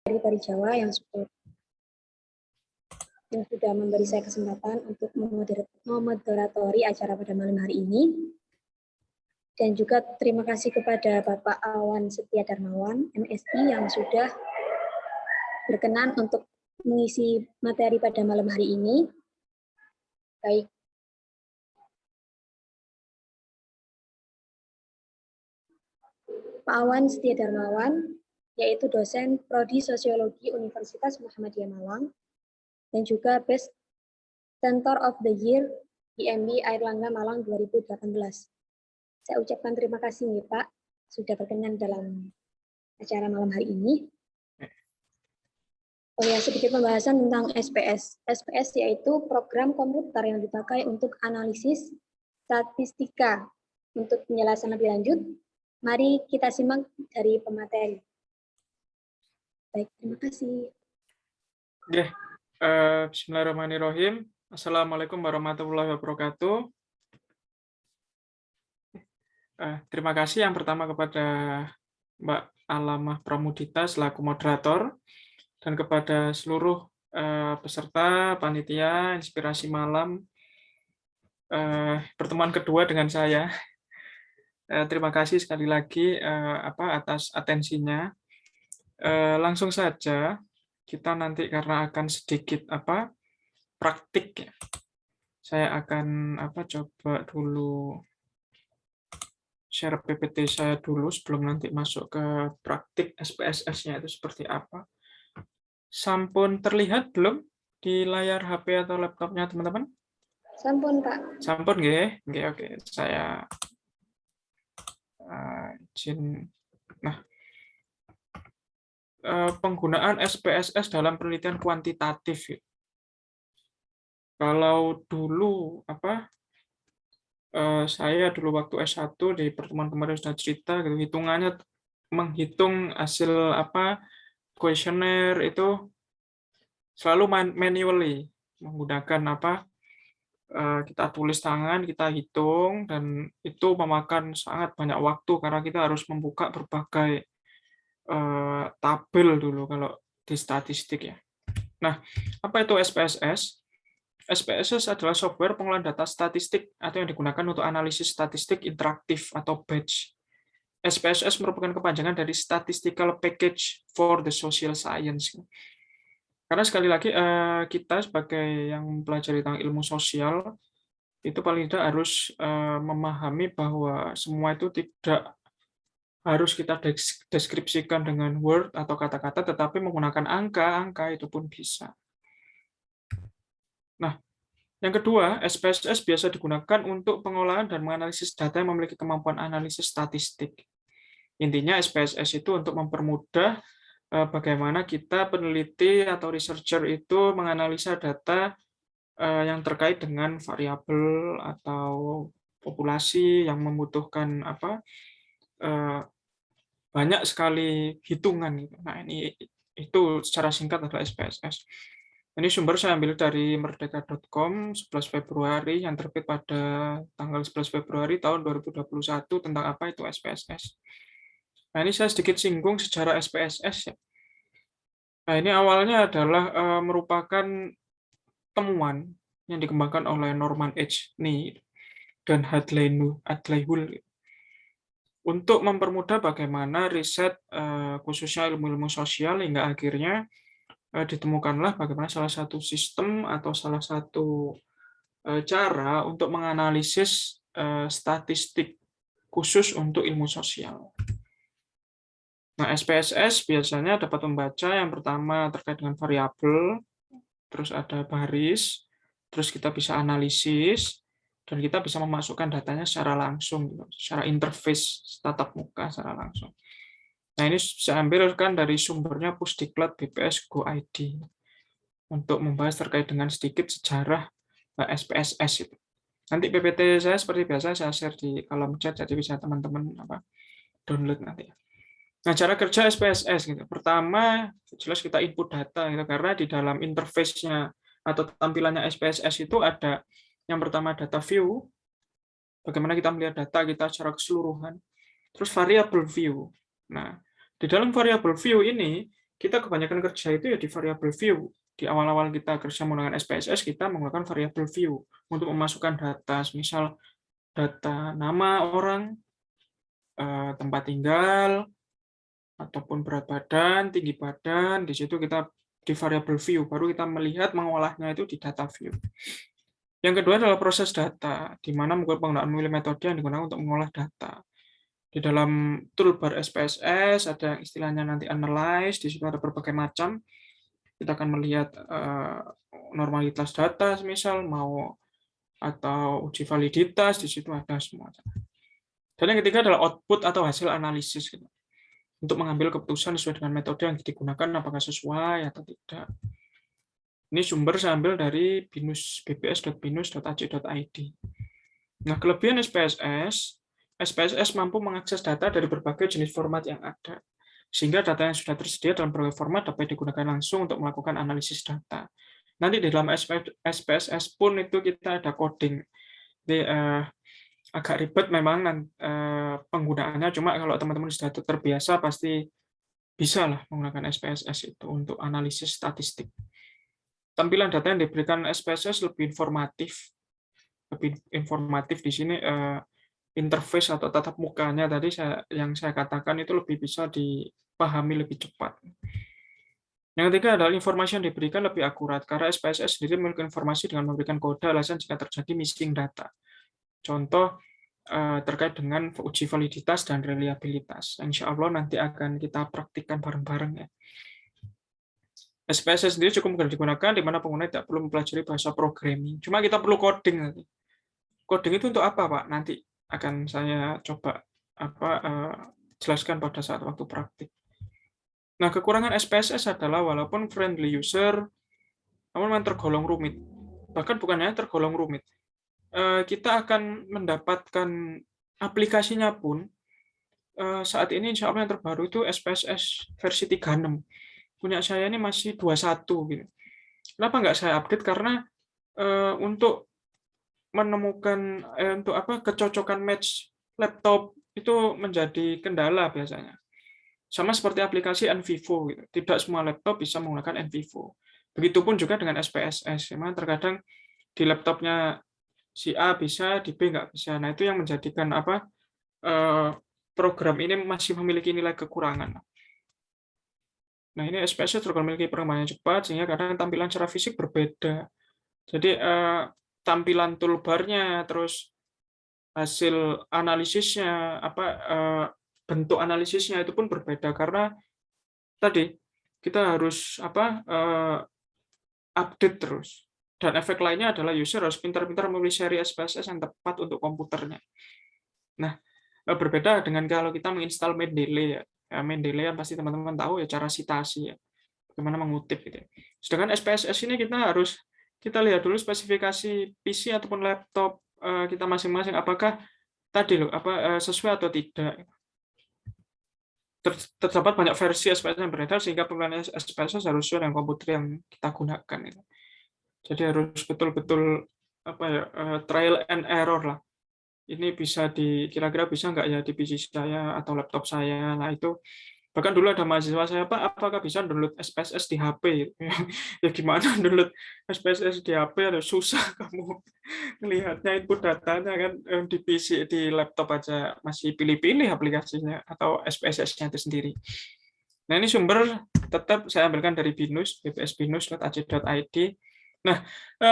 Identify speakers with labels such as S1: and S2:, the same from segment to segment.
S1: dari Jawa yang sudah memberi saya kesempatan untuk memoderatori acara pada malam hari ini. Dan juga terima kasih kepada Bapak Awan Setia Darmawan, MSI, yang sudah berkenan untuk mengisi materi pada malam hari ini. Baik. Pak Awan Setia Darmawan, yaitu dosen Prodi Sosiologi Universitas Muhammadiyah Malang, dan juga Best Center of the Year IMB Airlangga Malang 2018. Saya ucapkan terima kasih nih Pak, sudah berkenan dalam acara malam hari ini. Oh ya, sedikit pembahasan tentang SPS. SPS yaitu program komputer yang dipakai untuk analisis statistika. Untuk penjelasan lebih lanjut, mari kita simak dari pemateri. Baik, terima kasih.
S2: Oke. Bismillahirrahmanirrahim. Assalamualaikum warahmatullahi wabarakatuh. Terima kasih yang pertama kepada Mbak Alamah Pramudita selaku moderator dan kepada seluruh peserta panitia inspirasi malam pertemuan kedua dengan saya. Terima kasih sekali lagi atas atensinya. Langsung saja. Kita nanti karena akan sedikit praktik ya. Saya akan coba dulu share PPT saya dulu sebelum nanti masuk ke praktik SPSS-nya itu seperti apa. Sampun terlihat belum di layar HP atau laptopnya teman-teman?
S1: Sampun Pak.
S2: Sampun nggih? Nggih, oke. Saya izin. Nah, penggunaan SPSS dalam penelitian kuantitatif. Kalau dulu saya dulu waktu S1 di pertemuan kemarin sudah cerita gitu, hitungannya menghitung hasil kuesioner itu selalu manually menggunakan kita tulis tangan, kita hitung, dan itu memakan sangat banyak waktu karena kita harus membuka berbagai tabel dulu kalau di statistik ya. Nah, apa itu SPSS? SPSS adalah software pengolahan data statistik atau yang digunakan untuk analisis statistik interaktif atau batch. SPSS merupakan kepanjangan dari Statistical Package for the Social Science. Karena sekali lagi kita sebagai yang mempelajari tentang ilmu sosial itu paling tidak harus memahami bahwa semua itu tidak harus kita deskripsikan dengan word atau kata-kata, tetapi menggunakan angka itu pun bisa. Nah, yang kedua, SPSS biasa digunakan untuk pengolahan dan menganalisis data yang memiliki kemampuan analisis statistik. Intinya SPSS itu untuk mempermudah bagaimana kita peneliti atau researcher itu menganalisa data yang terkait dengan variabel atau populasi yang membutuhkan banyak sekali hitungan. Nah, itu secara singkat adalah SPSS. Ini sumber saya ambil dari merdeka.com 11 Februari yang terbit pada tanggal 11 Februari tahun 2021 tentang apa itu SPSS. Nah, ini saya sedikit singgung sejarah SPSS ya. Nah, ini awalnya adalah merupakan temuan yang dikembangkan oleh Norman H. Ni dan Hadley Hull untuk mempermudah bagaimana riset khususnya ilmu-ilmu sosial hingga akhirnya ditemukanlah bagaimana salah satu sistem atau salah satu cara untuk menganalisis statistik khusus untuk ilmu sosial. Nah, SPSS biasanya dapat membaca yang pertama terkait dengan variabel, terus ada baris, terus kita bisa analisis, dan kita bisa memasukkan datanya secara langsung, secara interface tatap muka secara langsung. Nah, ini saya ambilkan dari sumbernya Pusdiklat BPS Go ID untuk membahas terkait dengan sedikit sejarah SPSS itu. Nanti PPT saya seperti biasa saya share di kolom chat, jadi bisa teman-teman download nanti. Nah, cara kerja SPSS gitu. Pertama, jelas kita input data gitu, karena di dalam interface-nya atau tampilannya SPSS itu ada yang pertama data view, bagaimana kita melihat data kita secara keseluruhan. Terus variable view. Nah, di dalam variable view ini kita kebanyakan kerja itu ya di variable view. Di awal-awal kita kerja menggunakan SPSS, kita menggunakan variable view untuk memasukkan data, misal data nama orang, tempat tinggal, ataupun berat badan, tinggi badan. Di situ kita di variable view, baru kita melihat mengolahnya itu di data view. Yang kedua adalah proses data, di mana penggunaan memilih metode yang digunakan untuk mengolah data. Di dalam toolbar SPSS ada yang istilahnya nanti analyze, di situ ada berbagai macam. Kita akan melihat normalitas data, misal mau atau uji validitas, di situ ada semua. Dan yang ketiga adalah output atau hasil analisis, gitu. Untuk mengambil keputusan sesuai dengan metode yang digunakan, apakah sesuai atau tidak. Ini sumber saya ambil dari bps.binus.ac.id. Nah, kelebihan SPSS mampu mengakses data dari berbagai jenis format yang ada, sehingga data yang sudah tersedia dalam berbagai format dapat digunakan langsung untuk melakukan analisis data. Nanti di dalam SPSS pun itu kita ada coding. Jadi, agak ribet memang penggunaannya, cuma kalau teman-teman sudah terbiasa pasti bisa lah menggunakan SPSS itu untuk analisis statistik. Tampilan data yang diberikan SPSS lebih informatif. Lebih informatif di sini interface atau tatap mukanya tadi yang saya katakan itu lebih bisa dipahami lebih cepat. Yang ketiga adalah informasi yang diberikan lebih akurat, karena SPSS sendiri memiliki informasi dengan memberikan kode alasan jika terjadi missing data. Contoh terkait dengan uji validitas dan reliabilitas. Insya Allah nanti akan kita praktikkan bareng-bareng ya. SPSS sendiri cukup mudah digunakan, di mana pengguna tidak perlu mempelajari bahasa programming. Cuma kita perlu coding nanti. Coding itu untuk apa, Pak? Nanti akan saya coba jelaskan pada saat waktu praktik. Nah, kekurangan SPSS adalah walaupun friendly user, namun memang tergolong rumit. Bahkan bukan hanya tergolong rumit. Kita akan mendapatkan aplikasinya pun, saat ini insya Allah yang terbaru itu SPSS versi 36. Punya saya ini masih 21 gitu. Kenapa nggak saya update? Karena untuk menemukan kecocokan match laptop itu menjadi kendala biasanya. Sama seperti aplikasi NVivo gitu. Tidak semua laptop bisa menggunakan NVivo. Begitupun juga dengan SPSS. Memang terkadang di laptopnya si A bisa, di B nggak bisa. Nah, itu yang menjadikan program ini masih memiliki nilai kekurangan. Nah, ini SPSS juga memiliki perkembangan cepat, sehingga kadang tampilan secara fisik berbeda. Jadi, tampilan toolbar-nya, terus hasil analisisnya, bentuk analisisnya itu pun berbeda, karena tadi kita harus update terus. Dan efek lainnya adalah user harus pintar-pintar memilih seri SPSS yang tepat untuk komputernya. Nah, berbeda dengan kalau kita menginstal Mendeley ya. Mendeley yang pasti teman-teman tahu ya, cara citasi ya, bagaimana mengutip gitu ya. Sedangkan SPSS ini kita lihat dulu spesifikasi PC ataupun laptop kita masing-masing, apakah tadi sesuai atau tidak. Terdapat banyak versi SPSS yang beredar, sehingga pemilihan SPSS harus sesuai dengan komputer yang kita gunakan. Jadi harus betul-betul trial and error lah. Ini kira-kira bisa nggak ya di PC saya atau laptop saya. Nah, itu bahkan dulu ada mahasiswa saya, Pak, apakah bisa download SPSS di HP? Ya gimana download SPSS di HP, ada susah kamu melihatnya input datanya kan. Di PC, di laptop aja masih pilih-pilih aplikasinya atau SPSS-nya itu sendiri. Nah, ini sumber tetap saya ambilkan dari Binus, bpsbinus.ac.id. Nah,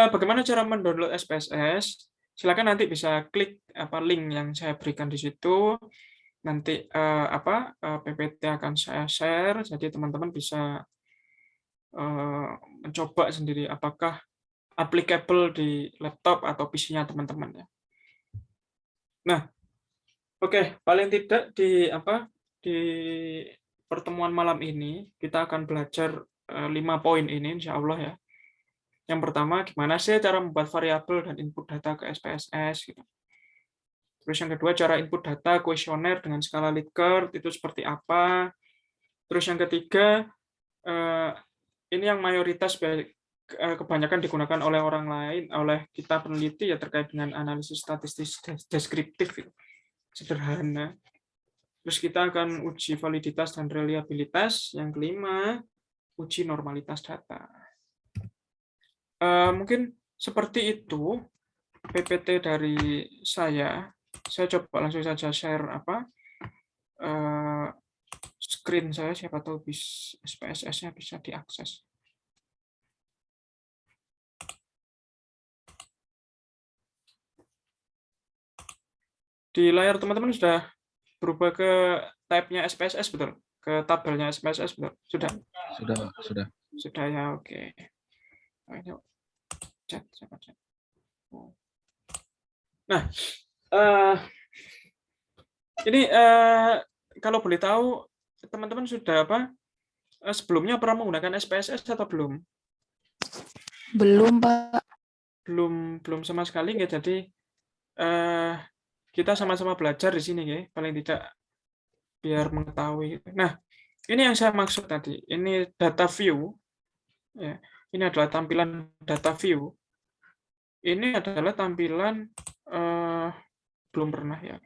S2: bagaimana cara mendownload SPSS? Silakan nanti bisa klik link yang saya berikan di situ. Nanti PPT akan saya share, jadi teman-teman bisa mencoba sendiri apakah applicable di laptop atau PC-nya teman-teman ya. Nah, oke, paling tidak di pertemuan malam ini kita akan belajar 5 poin ini insya Allah ya. Yang pertama, gimana sih cara membuat variabel dan input data ke SPSS gitu. Terus yang kedua, cara input data kuesioner dengan skala Likert itu seperti apa. Terus yang ketiga, ini yang mayoritas kebanyakan digunakan oleh orang lain, oleh kita peneliti ya, terkait dengan analisis statistik deskriptif gitu. Sederhana. Terus kita akan uji validitas dan reliabilitas. Yang kelima, uji normalitas data. Mungkin seperti itu PPT dari saya. Saya coba langsung saja share screen saya, siapa tahu SPSS-nya bisa diakses. Di layar teman-teman sudah berubah ke tab-nya SPSS, betul? Ke tabelnya SPSS, betul? Sudah?
S3: Sudah.
S2: Sudah ya, oke. Ini chat, siapa chat? Nah, ini kalau boleh tahu, teman-teman sudah sebelumnya pernah menggunakan SPSS atau belum?
S4: Belum, Pak.
S2: Belum sama sekali, ya. Jadi kita sama-sama belajar di sini, ya, paling tidak biar mengetahui. Nah, ini yang saya maksud tadi. Ini data view. Ya, ini adalah tampilan data view. Ini adalah tampilan belum pernah ya.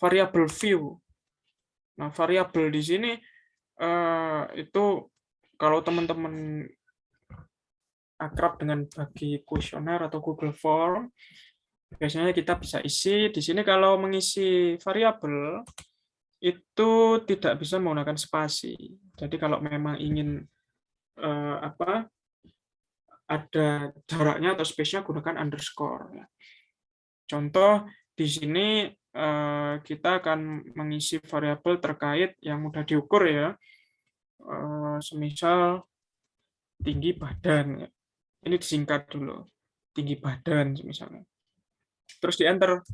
S2: Variable view. Nah, variabel di sini itu kalau teman-teman akrab dengan bagi kuesioner atau Google Form, biasanya kita bisa isi di sini. Kalau mengisi variabel itu tidak bisa menggunakan spasi. Jadi kalau memang ingin ada jaraknya atau space-nya, gunakan underscore. Contoh di sini kita akan mengisi variabel terkait yang mudah diukur, ya. Semisal tinggi badan. Ini disingkat dulu. Tinggi badan misalnya. Terus di enter.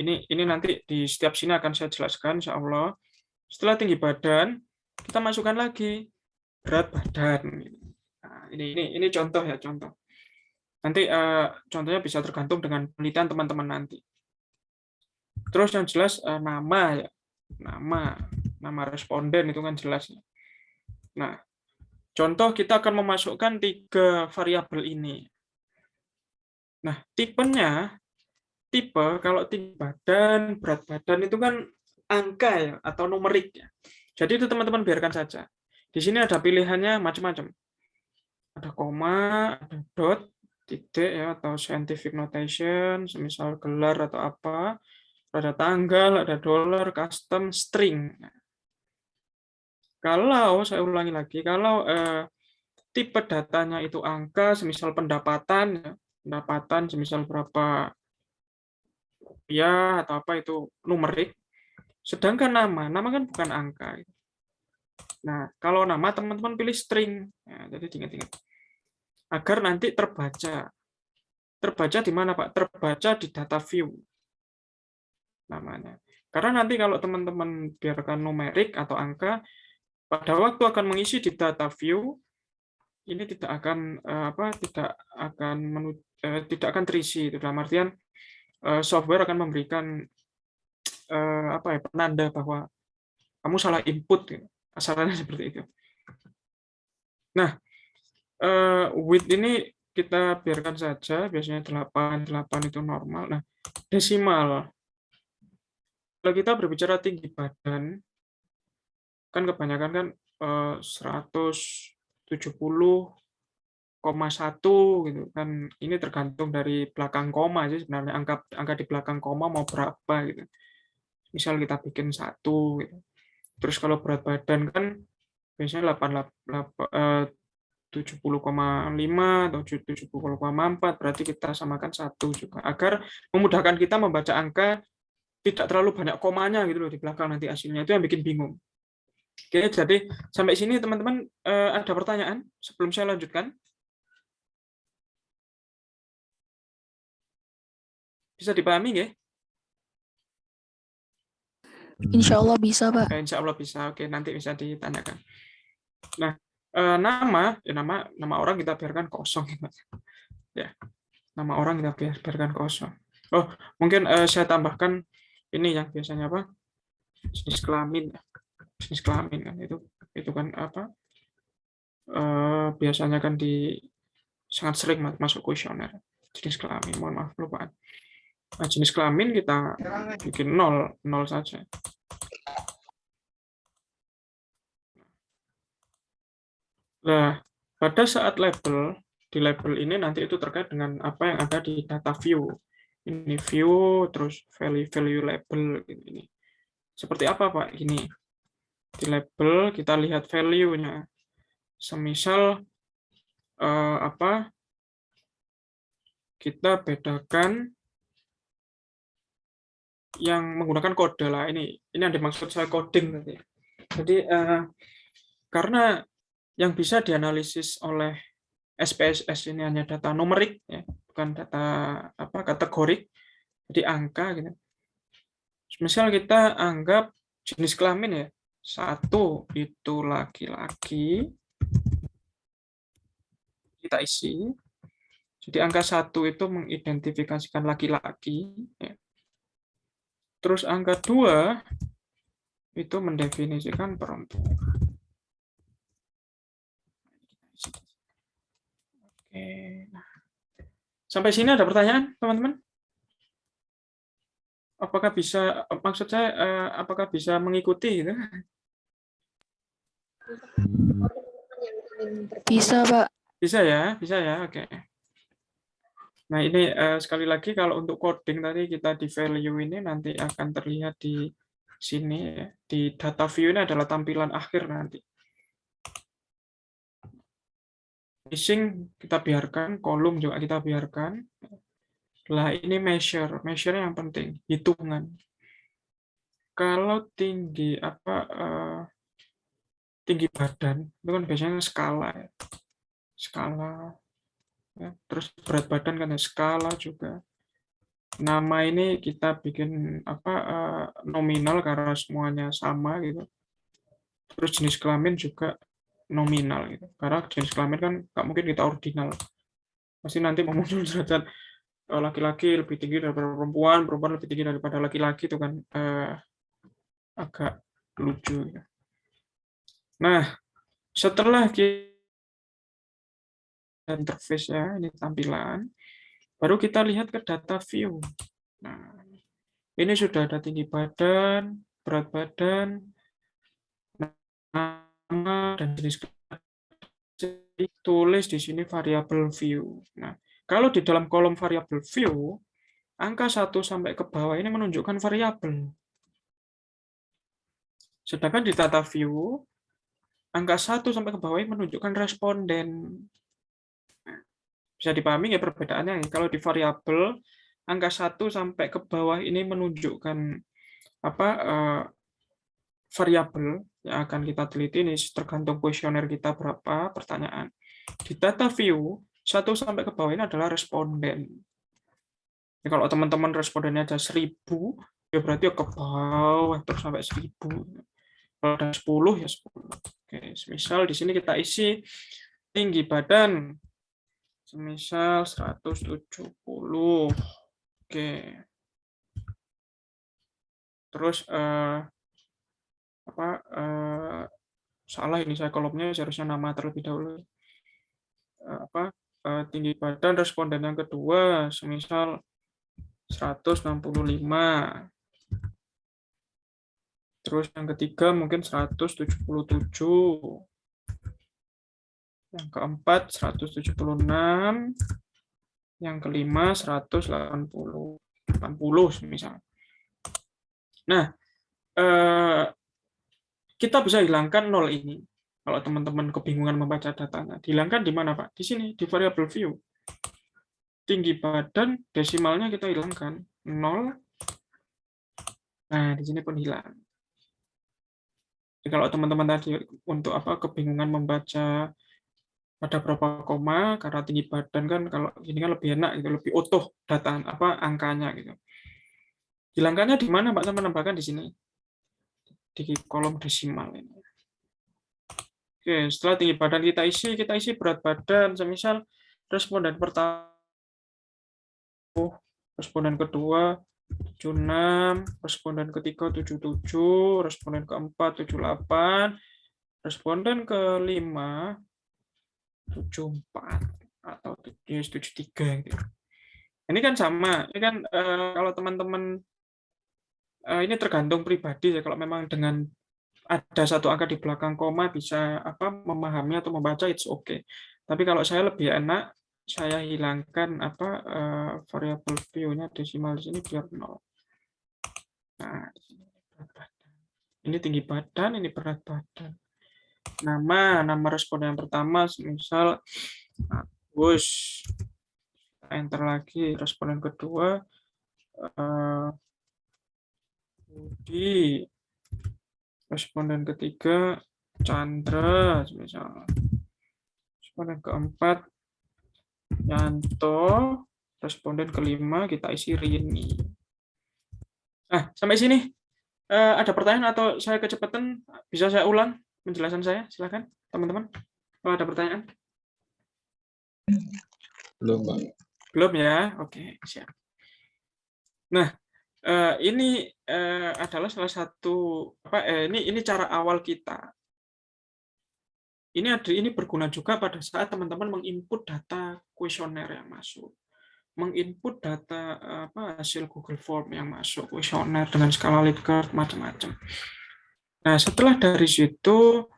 S2: Ini nanti di setiap sini akan saya jelaskan, insya Allah. Setelah tinggi badan, kita masukkan lagi berat badan. Nah, ini contoh ya, contoh. Nanti contohnya bisa tergantung dengan penelitian teman-teman nanti. Terus yang jelas nama, ya. Nama responden itu kan jelas. Nah, contoh kita akan memasukkan 3 variabel ini. Nah, tipe kalau tinggi badan, berat badan itu kan angka, ya, atau numerik, ya. Jadi itu teman-teman biarkan saja. Di sini ada pilihannya macam-macam. Ada koma, ada dot, titik, ya, atau scientific notation, semisal gelar atau apa. Ada tanggal, ada dolar, custom, string. Kalau saya ulangi lagi, kalau tipe datanya itu angka, semisal pendapatan, ya, pendapatan semisal berapa rupiah atau apa, itu numerik. Sedangkan nama kan bukan angka. Nah, kalau nama teman-teman pilih string. Nah, jadi ingat-ingat. Agar nanti terbaca. Terbaca di mana, Pak? Terbaca di data view namanya. Karena nanti kalau teman-teman biarkan numerik atau angka, pada waktu akan mengisi di data view, ini tidak akan terisi. Dalam artian software akan memberikan penanda bahwa kamu salah input, gitu. Asalnya seperti itu. Nah, width ini kita biarkan saja, biasanya 8 itu normal. Nah, desimal. Kalau kita berbicara tinggi badan, kan kebanyakan kan 170,1 gitu kan. Ini tergantung dari belakang koma sih sebenarnya, angka di belakang koma mau berapa gitu. Misal kita bikin 1 gitu. Terus kalau berat badan kan biasanya 70,5 atau 70,4, berarti kita samakan 1 juga, agar memudahkan kita membaca angka, tidak terlalu banyak komanya gitu loh di belakang nanti hasilnya, itu yang bikin bingung. Oke, jadi sampai sini teman-teman ada pertanyaan sebelum saya lanjutkan? Bisa dipahami nggih?
S4: Insya Allah bisa, Pak.
S2: Insya Allah bisa. Oke, nanti bisa ditanyakan. Nah, nama orang kita biarkan kosong, ya. Nama orang kita biarkan kosong. Oh, mungkin saya tambahkan ini yang biasanya apa? Jenis kelamin, ya. Jenis kelamin kan itu kan biasanya kan sangat sering masuk kuesioner. Jenis kelamin, mohon maaf kelupaan. Nah, jenis kelamin kita bikin 0 saja. Nah, pada saat label, di label ini nanti itu terkait dengan apa yang ada di data view. Ini view, terus value label. Ini. Seperti apa, Pak? Ini. Di label, kita lihat value-nya. Semisal, apa, kita bedakan yang menggunakan kode lah. Ini yang dimaksud saya coding. Jadi, karena yang bisa dianalisis oleh SPSS ini hanya data numerik, ya, bukan data apa kategorik, jadi angka gitu. Misal kita anggap jenis kelamin ya, 1 itu laki-laki, kita isi. Jadi angka 1 itu mengidentifikasikan laki-laki. Ya. Terus angka 2 itu mendefinisikan perempuan. Oke. Nah. Sampai sini ada pertanyaan, teman-teman? Apakah bisa, maksud saya, apakah bisa mengikuti gitu?
S4: Bisa, Pak.
S2: Bisa ya, oke. Nah ini sekali lagi kalau untuk coding tadi kita di value ini nanti akan terlihat di sini ya. Di data view ini adalah tampilan akhir nanti. Missing kita biarkan, kolom juga kita biarkan. Lah ini measure yang penting, hitungan. Kalau tinggi tinggi badan itu kan biasanya skala ya. Skala ya. Terus berat badan kan ya, skala juga. Nama ini kita bikin nominal karena semuanya sama gitu. Terus jenis kelamin juga nominal gitu. Karena jenis kelamin kan nggak mungkin kita ordinal. Pasti nanti muncul derajat laki-laki lebih tinggi daripada perempuan, perempuan lebih tinggi daripada laki-laki itu kan agak lucu. Gitu. Nah, setelah kita interface ya, ini tampilan, baru kita lihat ke data view. Nah, ini sudah ada tinggi badan, berat badan, nama dan jenis tulis di sini variabel view. Nah, kalau di dalam kolom variabel view, angka 1 sampai ke bawah ini menunjukkan variabel. Sedangkan di data view, angka 1 sampai ke bawah ini menunjukkan responden. Bisa dipahami ya perbedaannya. Kalau di variabel, angka 1 sampai ke bawah ini menunjukkan variabel yang akan kita teliti ini tergantung kuesioner kita berapa pertanyaan. Di data view 1 sampai ke bawah ini adalah responden. Ya, kalau teman-teman respondennya ada 1000, ya berarti ke bawah terus sampai 1000. Kalau ada 10 ya 10. Oke, misal di sini kita isi tinggi badan semisal 170. Oke. Terus salah ini saya kolomnya seharusnya nama terlebih dahulu. Tinggi badan responden yang kedua semisal 165. Terus yang ketiga mungkin 177. Yang keempat 176. Yang kelima 180 misalnya. Nah, kita bisa hilangkan 0 ini. Kalau teman-teman kebingungan membaca datanya, dihilangkan di mana, Pak? Di sini, di variabel view. Tinggi badan, desimalnya kita hilangkan. 0. Nah, di sini pun hilang. Jadi kalau teman-teman tadi untuk kebingungan membaca ada berapa koma, karena tinggi badan kan kalau ini kan lebih enak, gitu, lebih utuh data angkanya gitu. Hilangkannya di mana, Pak? Saya menambahkan di sini. Di kolom desimal ini. Oke, setelah tinggi badan kita isi berat badan, semisal responden pertama, responden kedua 76, responden ketiga 77, responden keempat 78, responden kelima 74 atau 73 gitu. Ini kan sama, ini kan kalau teman-teman ini tergantung pribadi ya, kalau memang dengan ada satu angka di belakang koma bisa apa memahami atau membaca, it's okay. Tapi kalau saya lebih enak saya hilangkan apa variabel view-nya desimal di sini biar 0. Nah, di sini berat badan. Ini tinggi badan, ini berat badan. Nama responden yang pertama misal Agus. Enter lagi responden kedua Budi. Responden ketiga Chandra misalnya. Responden keempat Yanto. Responden kelima kita isi Rini. Nah, sampai sini ada pertanyaan atau saya kecepatan? Bisa saya ulang penjelasan saya? Silakan, teman-teman. Kalau ada pertanyaan?
S3: Belum, Pak.
S2: Belum ya? Oke, siap. Nah, ini adalah salah satu ini cara awal kita. Ini berguna juga pada saat teman-teman menginput data kuesioner yang masuk, menginput data hasil Google Form yang masuk, kuesioner dengan skala Likert macam-macam. Nah, setelah dari situ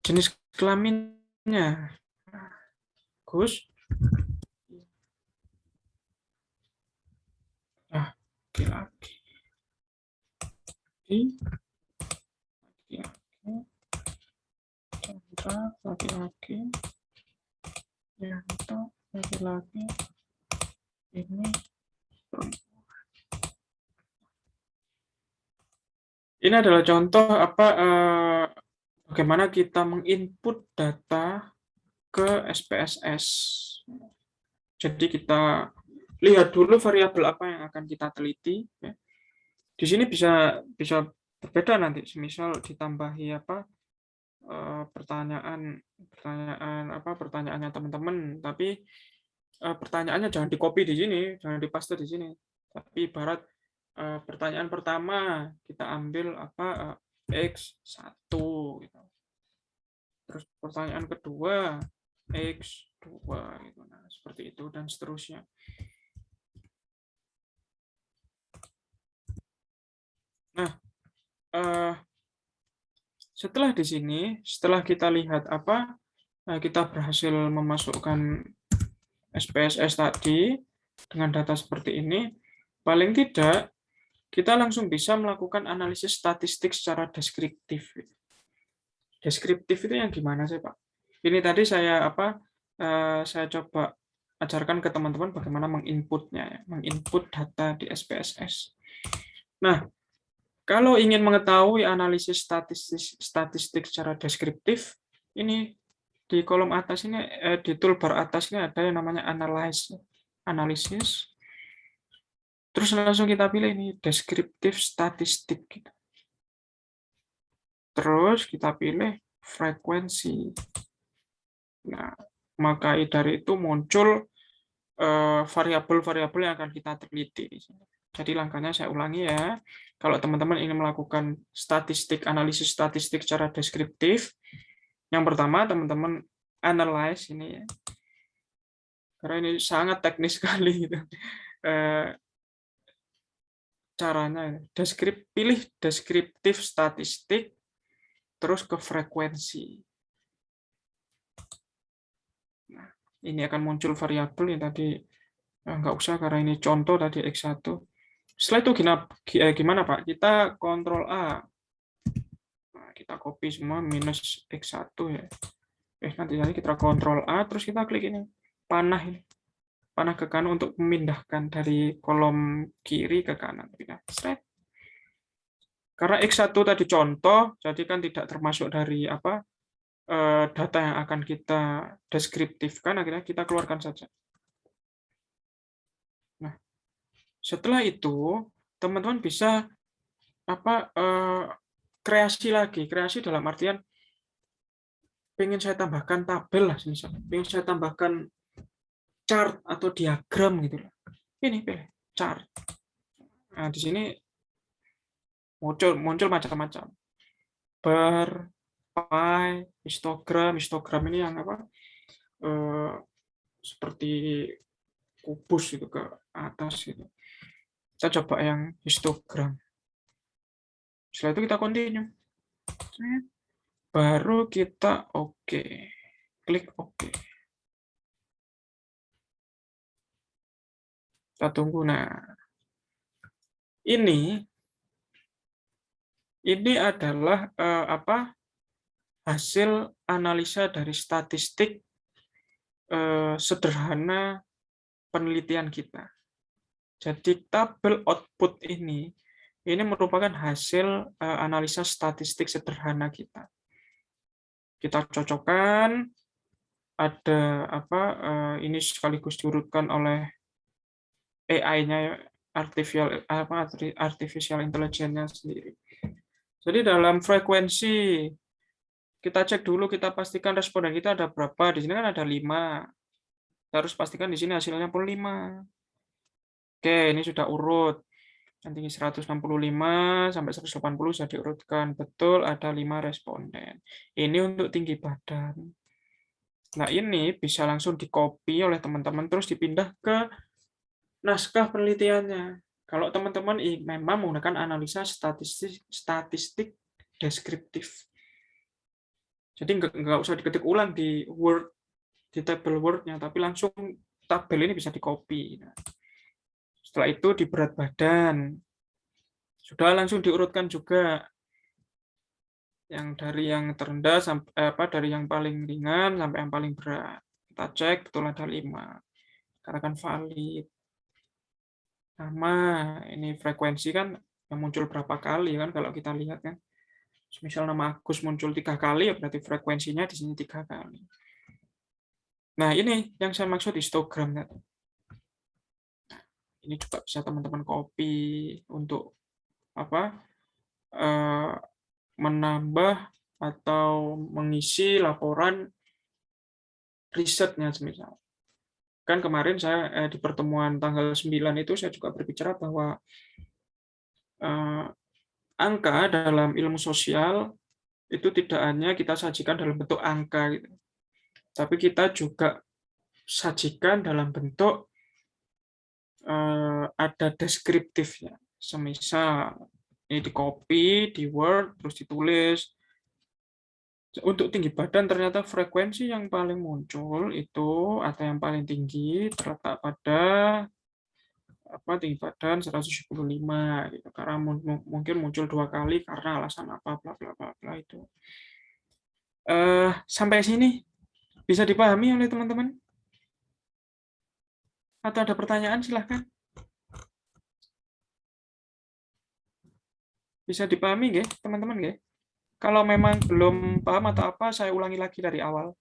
S2: jenis kelaminnya, Gus. Nah, laki-laki. Chandra laki-laki, Yanto laki-laki, ini perempuan. Ini adalah contoh bagaimana kita menginput data ke SPSS. Jadi kita lihat dulu variabel apa yang akan kita teliti. Di sini bisa berbeda nanti. Misal ditambahi pertanyaannya teman-teman, tapi pertanyaannya jangan di-copy di sini, jangan di-paste di sini. Tapi ibarat pertanyaan pertama kita ambil X1 gitu. Terus pertanyaan kedua X2 gitu. Nah, seperti itu dan seterusnya. Nah, setelah di sini, setelah kita lihat kita berhasil memasukkan SPSS tadi dengan data seperti ini, paling tidak kita langsung bisa melakukan analisis statistik secara deskriptif. Deskriptif itu yang gimana sih, Pak? Ini tadi saya coba ajarkan ke teman-teman bagaimana menginputnya, ya, menginput data di SPSS. Nah, kalau ingin mengetahui analisis statistik secara deskriptif, ini di kolom atas ini, di toolbar atas ini ada yang namanya analisis. Terus langsung kita pilih ini deskriptif statistik. Terus kita pilih frekuensi. Nah, maka dari itu muncul variabel-variabel yang akan kita teliti. Jadi langkahnya saya ulangi ya. Kalau teman-teman ingin melakukan analisis statistik secara deskriptif, yang pertama teman-teman analyze ini ya. Karena ini sangat teknis sekali gitu. Caranya pilih deskriptif statistik terus ke frekuensi. Nah, ini akan muncul variabel yang tadi nggak usah karena ini contoh tadi X1. Setelah itu gimana Pak? Kita Ctrl A. Nah, kita copy semua minus X1 ya. Nanti kita Ctrl A terus kita klik ini panah ini. Panah ke kanan untuk memindahkan dari kolom kiri ke kanan. Karena X1 tadi contoh, jadi kan tidak termasuk dari data yang akan kita deskriptifkan, akhirnya kita keluarkan saja. Nah, setelah itu teman-teman bisa kreasi lagi. Kreasi dalam artian pengen saya tambahkan tabel lah, misalnya. Pengen saya tambahkan chart atau diagram gitu lah. Ini pilih chart. Nah, di sini muncul macam-macam. Bar, pie, histogram ini yang seperti kubus gitu ke atas gitu. Kita coba yang histogram. Setelah itu kita continue. Baru kita oke. Klik oke. Kita tunggu. Nah, ini adalah hasil analisa dari statistik sederhana penelitian kita. Jadi tabel output ini merupakan hasil analisa statistik sederhana kita. Kita cocokkan, ada ini sekaligus diurutkan oleh AI-nya, artificial intelligence-nya sendiri. Jadi dalam frekuensi kita cek dulu, kita pastikan responden kita ada berapa. Di sini kan ada 5. Kita harus pastikan di sini hasilnya pun 5. Oke, ini sudah urut. Yang tinggi 165 sampai 180 sudah diurutkan. Betul, ada 5 responden. Ini untuk tinggi badan. Nah, ini bisa langsung di-copy oleh teman-teman, terus dipindah ke naskah penelitiannya. Kalau teman-teman memang menggunakan analisa statistik deskriptif. Jadi nggak usah diketik ulang di Word, di tabel Word-nya, tapi langsung tabel ini bisa di-copy. Nah, setelah itu di berat badan. Sudah langsung diurutkan juga. Yang dari yang terendah sampai dari yang paling ringan sampai yang paling berat. Kita cek betul ada 5. Karena kan valid. Sama, ini frekuensi kan yang muncul berapa kali kan kalau kita lihat kan. Misal nama Agus muncul 3 kali, ya berarti frekuensinya di sini 3 kali. Nah, ini yang saya maksud histogram. Ini juga bisa teman-teman copy untuk menambah atau mengisi laporan risetnya semisal. Kan kemarin saya di pertemuan tanggal 9 itu saya juga berbicara bahwa angka dalam ilmu sosial itu tidak hanya kita sajikan dalam bentuk angka gitu. Tapi kita juga sajikan dalam bentuk ada deskriptifnya. Semisal ini di copy, di Word, terus ditulis. Untuk tinggi badan ternyata frekuensi yang paling muncul itu atau yang paling tinggi terletak pada tinggi badan 175 gitu. Karena mungkin muncul 2 kali karena alasan apa bla bla bla bla itu. Sampai sini bisa dipahami oleh teman-teman? Atau ada pertanyaan silahkan. Bisa dipahami nggih, teman-teman nggih? Kalau memang belum paham atau apa, saya ulangi lagi dari awal.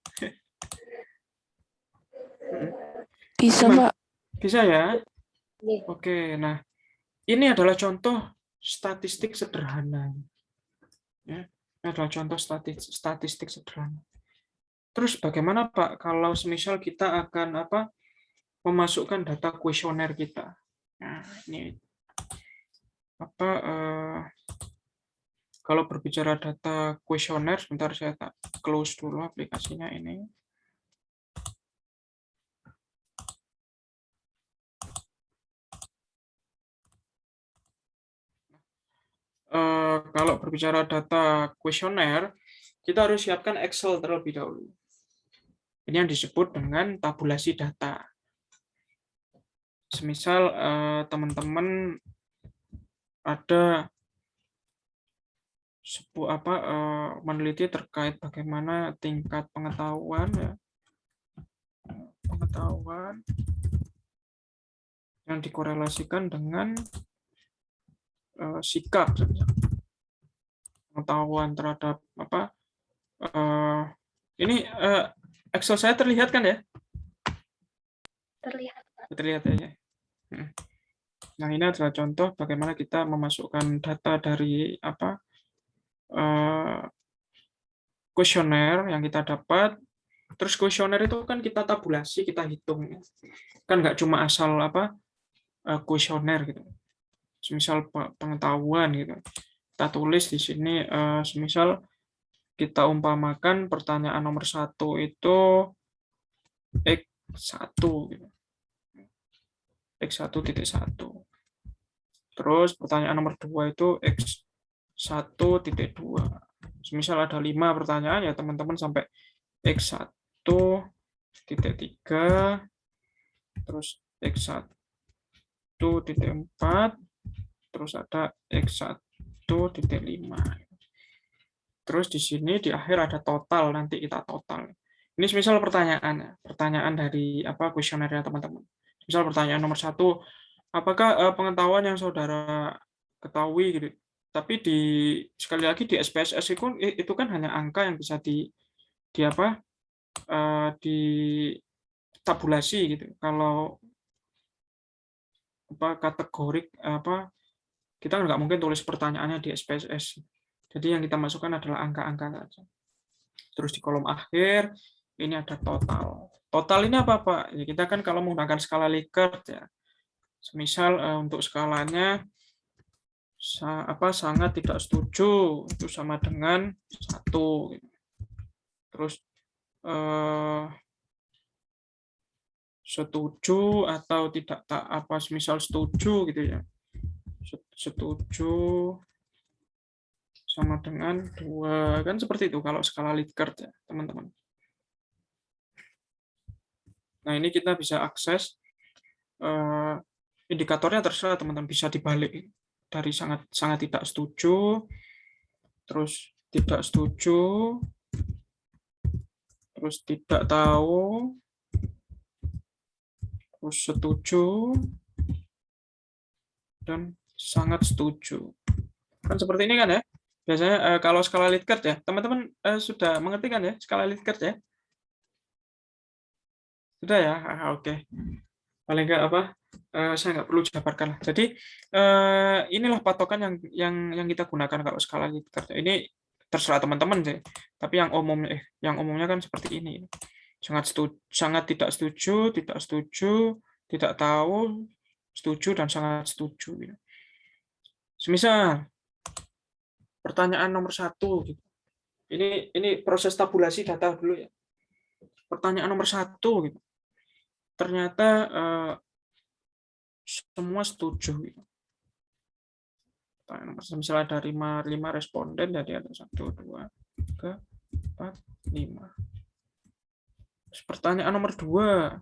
S4: Bisa,
S2: Gimana?
S4: Pak.
S2: Bisa ya? Oke, nah ini adalah contoh statistik sederhana. Ya, ini adalah contoh statistik sederhana. Terus bagaimana Pak kalau semisal kita akan memasukkan data kuesioner kita? Nah, ini kalau berbicara data kuesioner, sebentar saya close dulu aplikasinya ini. Kalau berbicara data kuesioner, kita harus siapkan Excel terlebih dahulu. Ini yang disebut dengan tabulasi data. Semisal teman-teman ada meneliti terkait bagaimana tingkat pengetahuan yang dikorelasikan dengan sikap, pengetahuan terhadap ini Excel saya terlihat kan ya? Terlihat ya. Nah, ini adalah contoh bagaimana kita memasukkan data dari kuesioner yang kita dapat. Terus kuesioner itu kan kita tabulasi, kita hitung. Kan nggak cuma asal kuesioner gitu. Semisal pengetahuan gitu. Kita tulis di sini semisal kita umpamakan pertanyaan nomor 1 itu X1 gitu. X1.1. Terus pertanyaan nomor 2 itu X1.2. Misal ada 5 pertanyaan, ya teman-teman sampai X1 titik 3, terus X1 titik 4, terus ada X1 titik 5. Terus di sini di akhir ada total, nanti kita total. Ini misal pertanyaan dari kuesionernya teman-teman. Misal pertanyaan nomor 1, apakah pengetahuan yang saudara ketahui gitu. Tapi sekali lagi di SPSS itu kan hanya angka yang bisa di tabulasi gitu. Kalau kategorik kita nggak mungkin tulis pertanyaannya di SPSS. Jadi yang kita masukkan adalah angka-angka saja. Terus di kolom akhir ini ada total. Total ini apa Pak? Ya kita kan kalau menggunakan skala Likert ya. Semisal untuk skalanya sangat tidak setuju itu sama dengan 1. Terus setuju atau tidak misal setuju gitu ya. Setuju sama dengan 2, kan seperti itu kalau skala Likert ya, teman-teman. Nah, ini kita bisa akses indikatornya terserah teman-teman, bisa dibalik dari sangat tidak setuju, terus tidak setuju, terus tidak tahu, terus setuju, dan sangat setuju. Kan seperti ini kan ya. Biasanya kalau skala Likert ya, teman-teman sudah mengerti kan ya skala Likert ya? Sudah ya? Oke. Paling nggak saya nggak perlu jabarkan lah. Jadi inilah patokan yang kita gunakan kalau skala Likert. Ini terserah teman-teman sih. Tapi yang umumnya kan seperti ini. Sangat tidak setuju, tidak tahu, setuju dan sangat setuju. Semisal pertanyaan nomor 1 gitu. Ini proses tabulasi data dulu ya. Pertanyaan nomor 1 gitu. Ternyata semua setuju gitu. Misalnya ada 5 responden, jadi ada 1, 2, 3, 4, 5. Pertanyaan nomor 2,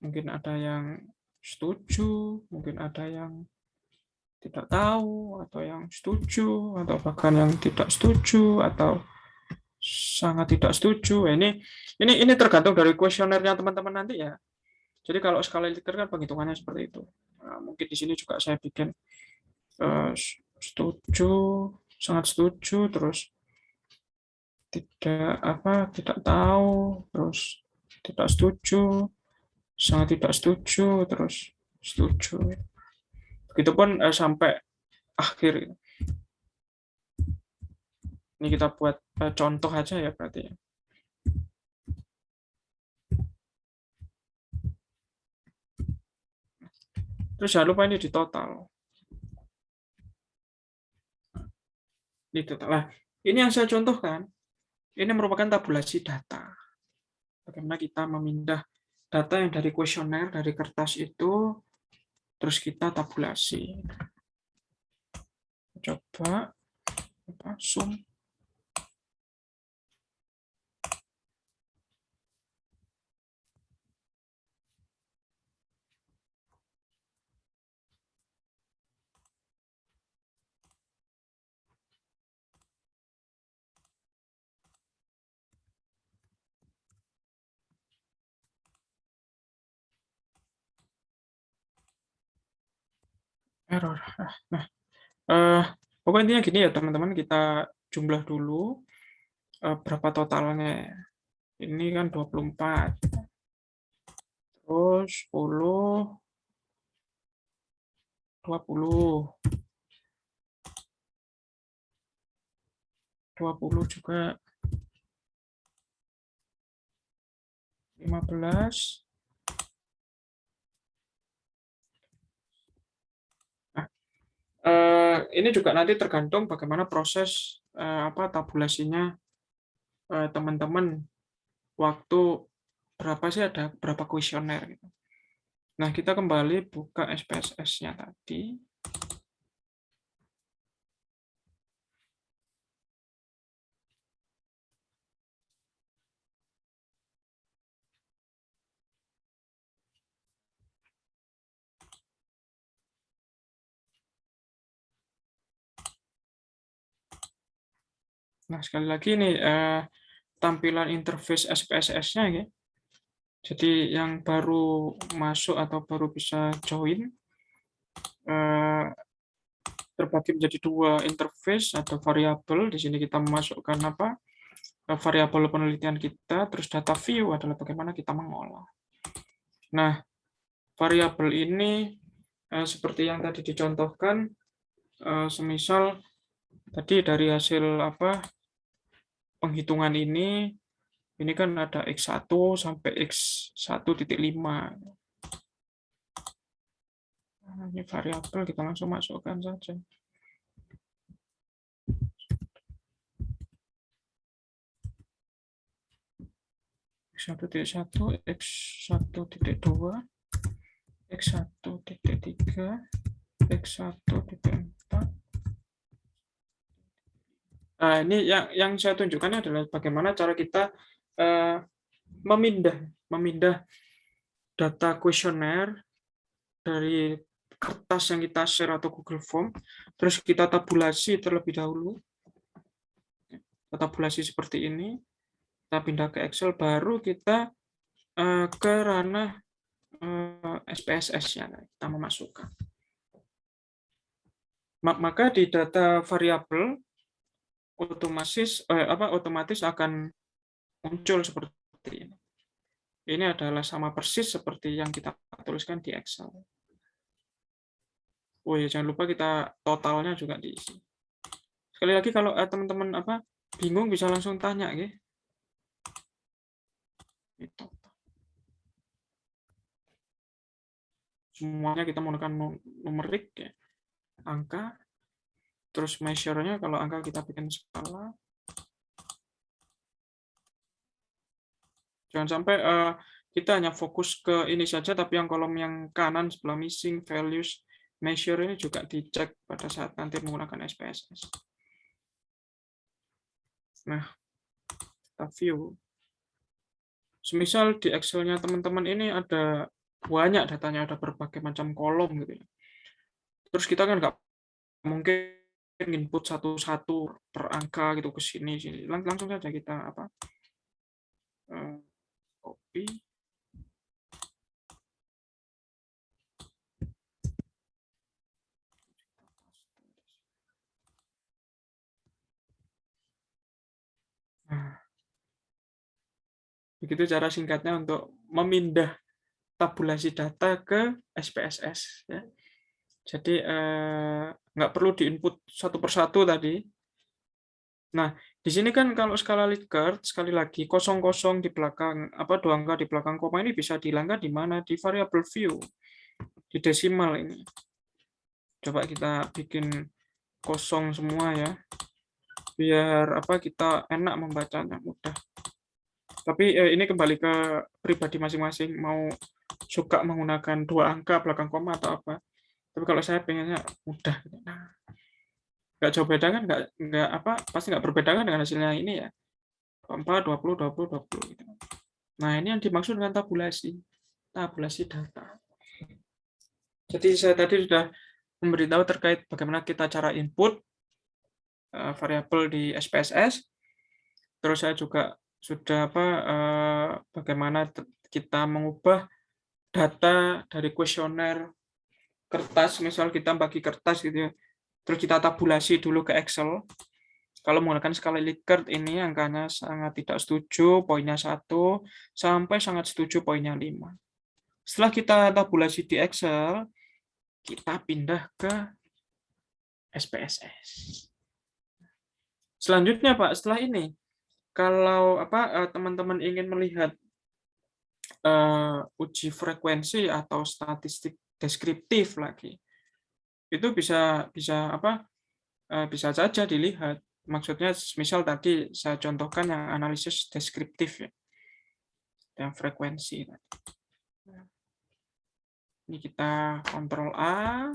S2: mungkin ada yang setuju, mungkin ada yang tidak tahu, atau yang setuju, atau bahkan yang tidak setuju, atau sangat tidak setuju. Ini tergantung dari kuesionernya teman-teman nanti ya. Jadi kalau skala Likert kan penghitungannya seperti itu. Nah, mungkin di sini juga saya bikin setuju, sangat setuju, terus tidak tahu, terus tidak setuju, sangat tidak setuju, terus setuju. Begitupun sampai akhir. Ini kita buat contoh aja ya berarti ya. Terus jangan lupa ini di total. Di total. Nah, ini yang saya contohkan. Ini merupakan tabulasi data. Bagaimana kita memindah data yang dari kuesioner, dari kertas itu, terus kita tabulasi. Coba zoom. Error. Nah, pokoknya intinya gini ya teman-teman, kita jumlah dulu berapa totalnya. Ini kan 24. Terus 10, 20. 20 juga. 15. Nah, ini juga nanti tergantung bagaimana proses tabulasinya teman-teman, waktu berapa sih, ada berapa kuesioner gitu. Nah, kita kembali buka SPSS-nya tadi. Nah, sekali lagi nih tampilan interface SPSS-nya ya. Jadi yang baru masuk atau baru bisa join terbagi menjadi dua interface atau variabel. Di sini kita memasukkan apa? Variabel penelitian kita, terus data view adalah bagaimana kita mengolah. Nah, variabel ini seperti yang tadi dicontohkan, semisal tadi dari hasil apa penghitungan ini kan ada X1 sampai X1.5. Nah, ini variabel kita langsung masukkan saja. X1.1, X1.2, X1.3, X1.4. Nah, ini yang saya tunjukkan adalah bagaimana cara kita memindah data kuesioner dari kertas yang kita share atau Google Form, terus kita tabulasi terlebih dahulu. Tabulasi seperti ini, kita pindah ke Excel, baru kita ke ranah SPSS-nya, kita memasukkan. Maka di data variabel otomatis akan muncul seperti ini. Ini adalah sama persis seperti yang kita tuliskan di Excel. Oh ya, jangan lupa kita totalnya juga diisi. Sekali lagi kalau teman-teman bingung bisa langsung tanya ya. Semuanya kita menggunakan numerik ya. Angka, terus measure-nya kalau angka kita bikin skala. Jangan sampai kita hanya fokus ke ini saja, tapi yang kolom yang kanan sebelah missing, values, measure ini juga dicek pada saat nanti menggunakan SPSS. Nah, kita view. Semisal di Excel-nya teman-teman ini ada banyak datanya, ada berbagai macam kolom gitu ya. Terus kita kan nggak mungkin input satu-satu per angka gitu ke sini. Langsung saja kita copy. Nah, begitu cara singkatnya untuk memindah tabulasi data ke SPSS. Ya. Jadi nggak perlu diinput satu persatu tadi. Nah, di sini kan kalau skala Likert, sekali lagi kosong-kosong di belakang dua angka di belakang koma ini bisa dihilangkan di mana? Di variable view, di desimal ini. Coba kita bikin kosong semua ya, biar kita enak membacanya, mudah. Tapi ini kembali ke pribadi masing-masing, mau suka menggunakan dua angka belakang koma atau apa. Tapi kalau saya pengennya mudah. Nah, nggak jauh beda kan, pasti nggak berbeda kan dengan hasilnya ini ya. 4, 20, 20, 20. Gitu. Nah, ini yang dimaksud dengan tabulasi data. Jadi saya tadi sudah memberitahu terkait bagaimana kita cara input variabel di SPSS. Terus saya juga sudah bagaimana kita mengubah data dari kuesioner kertas, misal kita bagi kertas gitu ya, terus kita tabulasi dulu ke Excel. Kalau menggunakan skala Likert ini angkanya sangat tidak setuju, poinnya 1, sampai sangat setuju, poinnya 5. Setelah kita tabulasi di Excel, kita pindah ke SPSS. Selanjutnya Pak, setelah ini, kalau teman-teman ingin melihat uji frekuensi atau statistik deskriptif lagi, itu bisa saja dilihat. Maksudnya misal tadi saya contohkan yang analisis deskriptif ya, yang frekuensi. Ini kita Ctrl A,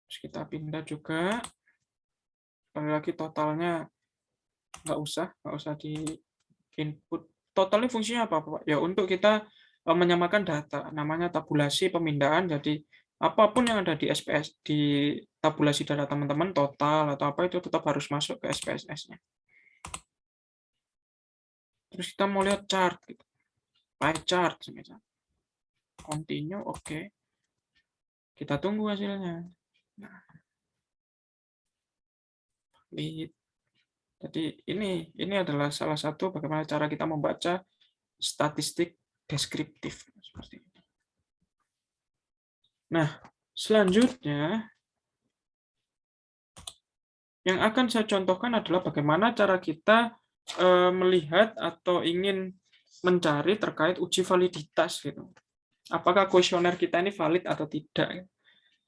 S2: terus kita pindah juga. Sekali lagi totalnya nggak usah di input. Totalnya fungsinya apa Pak? Ya untuk kita menyamakan data, namanya tabulasi pemindahan. Jadi apapun yang ada di SPS, di tabulasi data teman-teman, total atau apa itu tetap harus masuk ke SPSS-nya. Terus kita mau lihat chart, gitu. Pie chart, misalnya. Continue, oke. Kita tunggu hasilnya. Nah, jadi ini adalah salah satu bagaimana cara kita membaca statistik deskriptif seperti ini. Nah, selanjutnya yang akan saya contohkan adalah bagaimana cara kita melihat atau ingin mencari terkait uji validitas gitu. Apakah kuesioner kita ini valid atau tidak,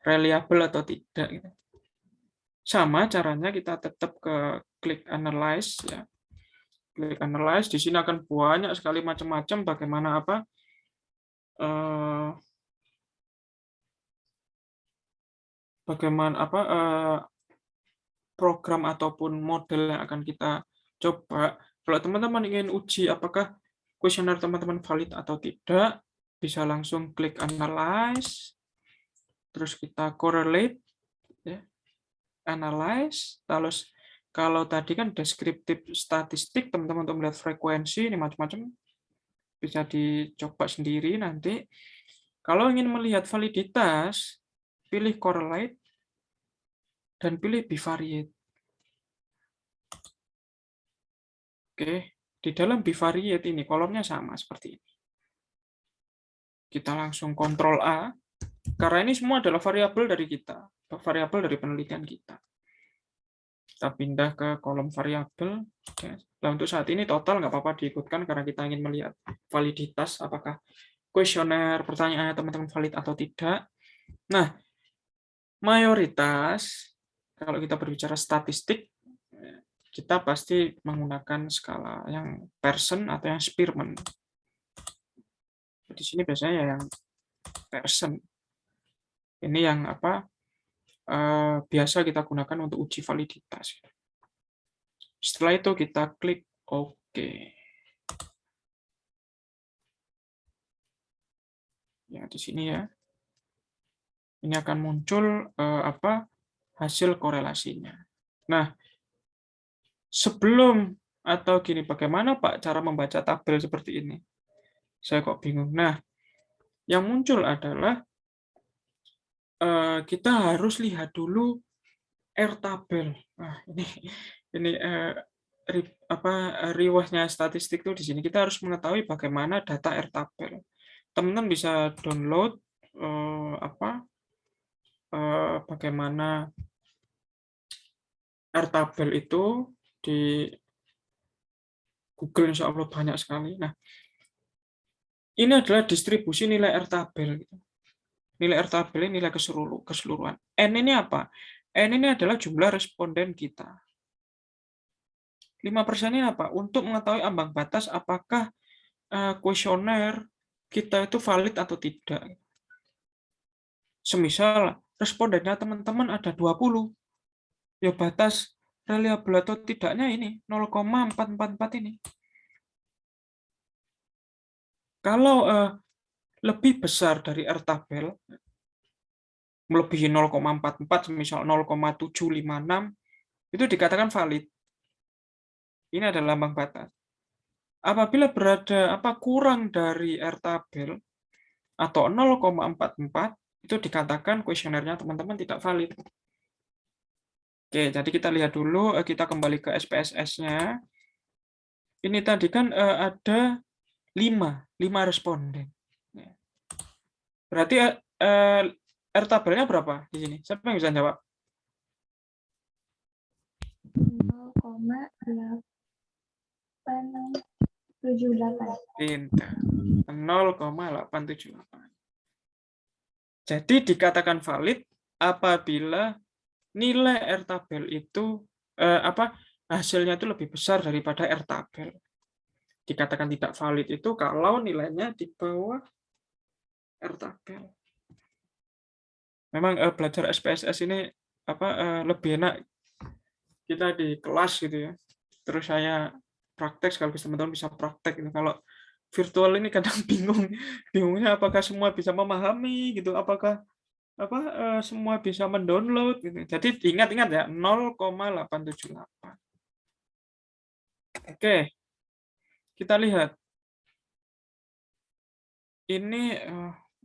S2: reliable atau tidak gitu. Sama caranya kita tetap ke klik analyze ya. Klik analyze, di sini akan banyak sekali macam-macam bagaimana program ataupun model yang akan kita coba. Kalau teman-teman ingin uji apakah kuesioner teman-teman valid atau tidak, bisa langsung klik analyze, terus kita correlate, ya. Analyze, terus kalau tadi kan deskriptif statistik, teman-teman untuk melihat frekuensi, ini macam-macam, bisa dicoba sendiri nanti. Kalau ingin melihat validitas, pilih correlate, dan pilih bivariate. Oke, di dalam bivariate ini kolomnya sama seperti ini. Kita langsung Ctrl A, karena ini semua adalah variabel dari kita, variabel dari penelitian kita. Kita pindah ke kolom variabel. Nah, untuk saat ini total nggak apa-apa diikutkan karena kita ingin melihat validitas, apakah kuesioner pertanyaannya teman-teman valid atau tidak. Nah, mayoritas, kalau kita berbicara statistik, kita pasti menggunakan skala yang Pearson atau yang Spearman. Di sini biasanya ya yang Pearson. Ini yang biasa kita gunakan untuk uji validitas. Setelah itu kita klik OK. Ya, di sini ya. Ini akan muncul hasil korelasinya. Nah, sebelum atau gini, bagaimana Pak cara membaca tabel seperti ini? Saya kok bingung. Nah, yang muncul adalah kita harus lihat dulu R tabel. Nah, ini riwahnya statistik itu di sini. Kita harus mengetahui bagaimana data R tabel. Teman-teman bisa download bagaimana R tabel itu di Google, insya Allah banyak sekali. Nah, ini adalah distribusi nilai R tabel. Nilai R tabel ini nilai keseluruhan. N ini apa? N ini adalah jumlah responden kita. 5% ini apa? Untuk mengetahui ambang batas apakah kuesioner kita itu valid atau tidak. Semisal respondennya teman-teman ada 20, ya batas reliable atau tidaknya ini 0,444 ini. Kalau lebih besar dari R tabel, melebihi 0,44, misal 0,756, itu dikatakan valid. Ini adalah ambang batas. Apabila berada kurang dari R tabel atau 0,44, itu dikatakan kuesionernya teman-teman tidak valid. Oke, jadi kita lihat dulu, kita kembali ke SPSS-nya. Ini tadi kan ada 5 responden. Berarti R tabelnya berapa di sini? Siapa yang bisa jawab?
S1: 0,878.
S2: Pintar. 0,878. Jadi dikatakan valid apabila nilai R tabel itu hasilnya itu lebih besar daripada R tabel. Dikatakan tidak valid itu kalau nilainya di bawah R tabel. Memang belajar SPSS ini lebih enak kita di kelas gitu ya. Terus saya praktek sekaligus teman-teman bisa praktek gitu. Kalau virtual ini kadang bingungnya apakah semua bisa memahami gitu, apakah semua bisa mendownload gitu. Jadi ingat-ingat ya 0,878. Oke, kita lihat. Ini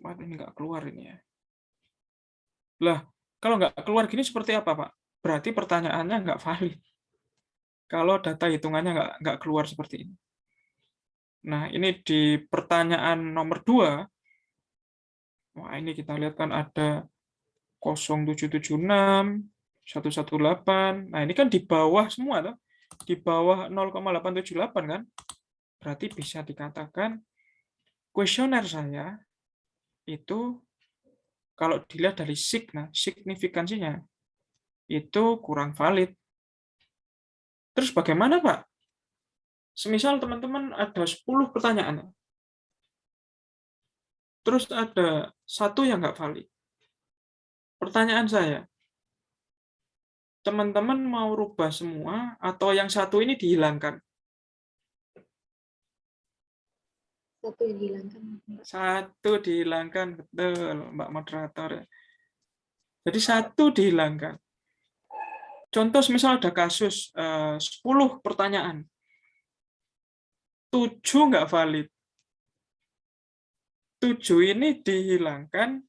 S2: ini nggak keluar ini ya. Lah, kalau nggak keluar gini seperti apa, Pak? Berarti pertanyaannya nggak valid. Kalau data hitungannya nggak keluar seperti ini. Nah, ini di pertanyaan nomor 2. Wah, ini kita lihat kan ada 0776, 118. Nah, ini kan di bawah semua, toh. Di bawah 0,878 kan? Berarti bisa dikatakan kuesioner saya itu kalau dilihat dari signifikansinya itu kurang valid. Terus bagaimana, Pak? Semisal teman-teman ada 10 pertanyaan, terus ada satu yang nggak valid. Pertanyaan saya, teman-teman mau rubah semua atau yang satu ini dihilangkan?
S1: Satu yang dihilangkan.
S2: Satu dihilangkan, betul, Mbak Moderator. Jadi satu dihilangkan. Contoh misal ada kasus 10 pertanyaan, 7 nggak valid. 7 ini dihilangkan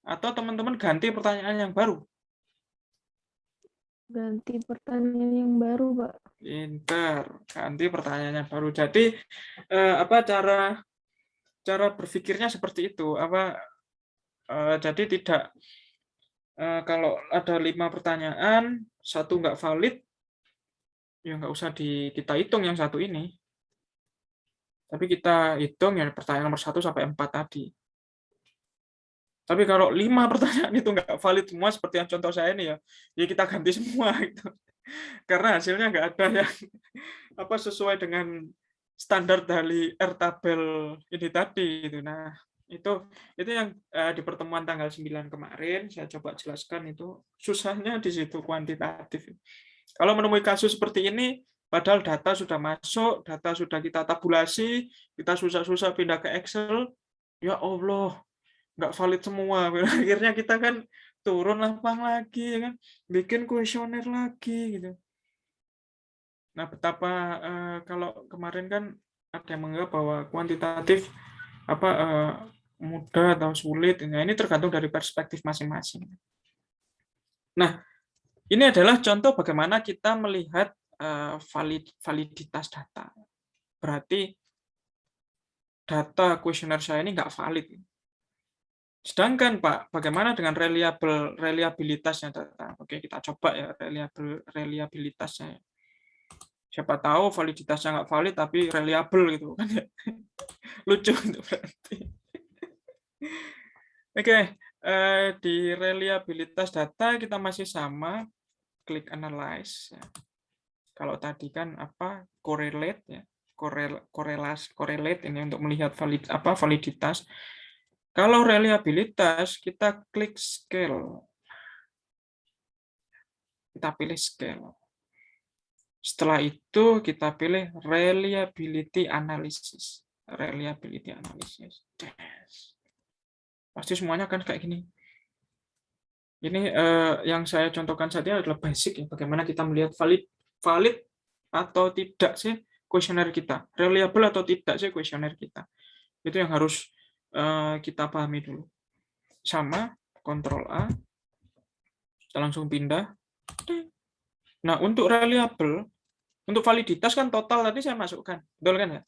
S2: atau teman-teman ganti pertanyaan yang baru?
S4: Ganti pertanyaan yang baru, Pak.
S2: Pinter, ganti pertanyaan yang baru. Jadi cara berpikirnya seperti itu. Jadi tidak kalau ada 5 pertanyaan, satu nggak valid, ya nggak usah kita hitung yang satu ini. Tapi kita hitung ya pertanyaan nomor 1 sampai 4 tadi. Tapi kalau 5 pertanyaan itu nggak valid semua seperti yang contoh saya ini ya kita ganti semua gitu. Karena hasilnya nggak ada yang sesuai dengan standar dari R-tabel ini tadi gitu. Nah, itu yang di pertemuan tanggal 9 kemarin saya coba jelaskan, itu susahnya di situ kuantitatif. Kalau menemui kasus seperti ini, padahal data sudah masuk, data sudah kita tabulasi, kita susah-susah pindah ke Excel, ya Allah, nggak valid semua. Akhirnya kita kan turun lapang lagi, kan, bikin kuesioner lagi gitu. Nah, betapa kalau kemarin kan ada yang menganggap bahwa kuantitatif mudah atau sulit. Nah, ini tergantung dari perspektif masing-masing. Nah, ini adalah contoh bagaimana kita melihat validitas data. Berarti data kuesioner saya ini nggak valid. Sedangkan Pak, bagaimana dengan reliabilitasnya data? Oke, kita coba ya reliabilitasnya. Siapa tahu validitasnya nggak valid tapi reliable gitu kan ya. Lucu itu berarti. Oke, di reliabilitas data kita masih sama, klik analyze. Kalau tadi kan correlate ya, correlate ini untuk melihat validitas. Kalau reliabilitas kita klik scale. Kita pilih scale. Setelah itu kita pilih reliability analysis. Reliability analysis. Pasti semuanya kan kayak gini. Ini yang saya contohkan saja adalah basic ya, bagaimana kita melihat valid atau tidak sih kuesioner kita, reliable atau tidak sih kuesioner kita. Itu yang harus kita pahami dulu. Sama, Ctrl A, kita langsung pindah. Nah, untuk reliable, untuk validitas kan total tadi saya masukkan, betul kan ya?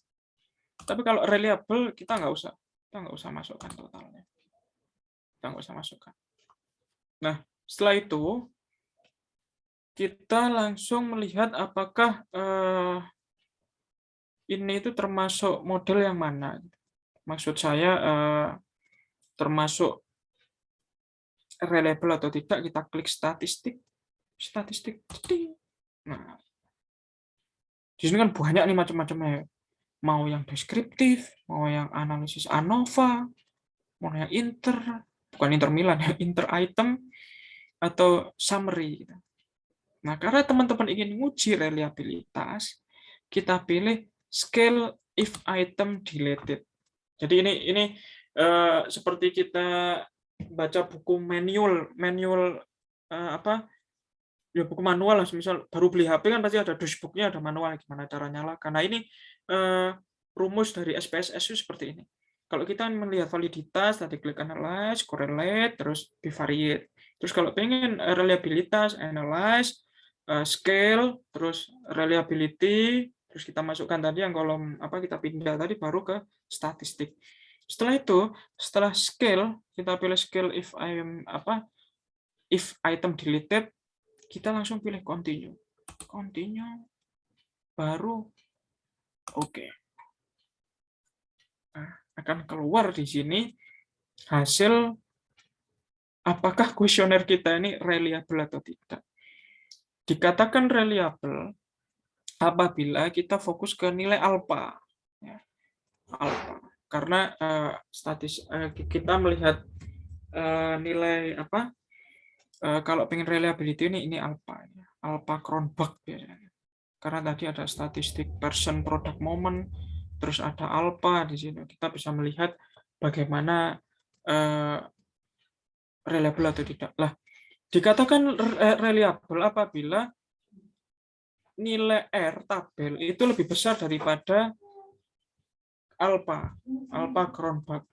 S2: Tapi kalau reliable kita nggak usah masukkan totalnya. Kita nggak usah masukkan. Nah, setelah itu kita langsung melihat apakah ini itu termasuk model yang mana. Maksud saya termasuk reliable atau tidak, kita klik statistik. Nah, di sini kan banyak nih macam-macamnya. Mau yang deskriptif, mau yang analisis ANOVA, mau yang bukan inter Milan ya, inter item atau summary. Nah, karena teman-teman ingin menguji reliabilitas, kita pilih scale if item deleted. Jadi ini seperti kita baca buku manual ya buku manual lah, misal baru beli HP kan pasti ada dashboard-nya, ada manual gimana cara nyalakan. Nah ini rumus dari SPSS itu seperti ini. Kalau kita melihat validitas, tadi klik analyze, correlate, terus bivariate. Terus kalau pengen reliabilitas, analyze, scale, terus reliability, terus kita masukkan tadi yang kolom kita pindah tadi baru ke statistik. Setelah itu, setelah scale, kita pilih scale if item deleted, kita langsung pilih continue. Continue, baru oke. Nah, akan keluar di sini hasil apakah kuesioner kita ini reliable atau tidak. Dikatakan reliable apabila kita fokus ke nilai alpha. Ya, alpha. Karena kita melihat nilai kalau pengen reliability ini alpha. Alpha Cronbach biasanya. Karena tadi ada statistik person product moment, terus ada alpha di sini. Kita bisa melihat bagaimana reliable atau tidak. Lah, dikatakan reliable apabila nilai R tabel itu lebih besar daripada alpha Cronbach.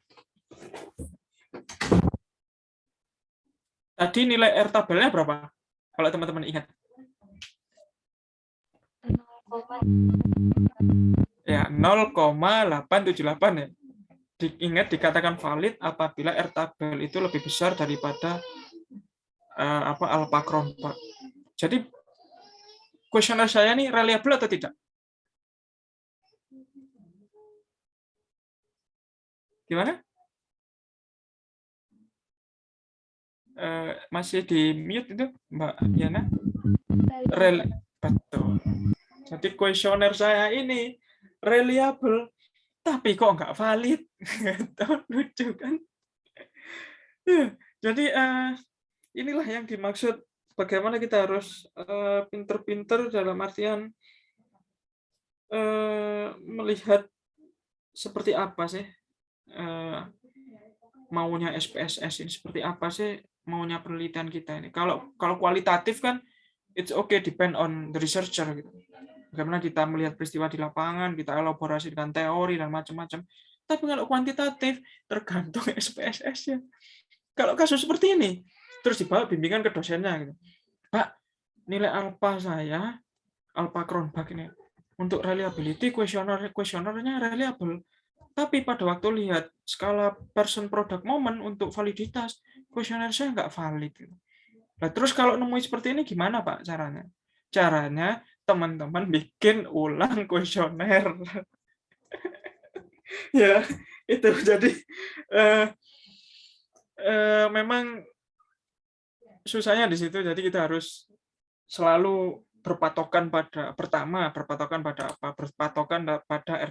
S2: Tadi nilai R tabelnya berapa? Kalau teman-teman ingat. Ya, 0,878 ya. Ingat dikatakan valid apabila R tabel itu lebih besar daripada alpha Cronbach. Jadi kuesioner saya ini reliable atau tidak? Gimana? Masih di mute itu, Mbak Yana? Betul. Jadi kuesioner saya ini reliable, tapi kok nggak valid? Lucu kan? Jadi inilah yang dimaksud bagaimana kita harus pinter-pinter dalam artian melihat seperti apa sih maunya SPSS ini, seperti apa sih maunya penelitian kita ini. Kalau kualitatif kan it's okay, depend on the researcher gitu. Bagaimana kita melihat peristiwa di lapangan, kita elaborasi dengan teori dan macam-macam. Tapi kalau kuantitatif tergantung SPSS-nya. Kalau kasus seperti ini, terus dibawa bimbingan ke dosennya gitu. Pak, nilai alpha saya, alpha Cronbach ini untuk reliability kuesionernya reliable. Tapi pada waktu lihat skala person product moment untuk validitas, kuesioner saya nggak valid. Nah, terus kalau nemuin seperti ini gimana Pak caranya? Caranya teman-teman bikin ulang kuesioner. Ya, itu jadi memang susahnya di situ. Jadi kita harus selalu berpatokan pada R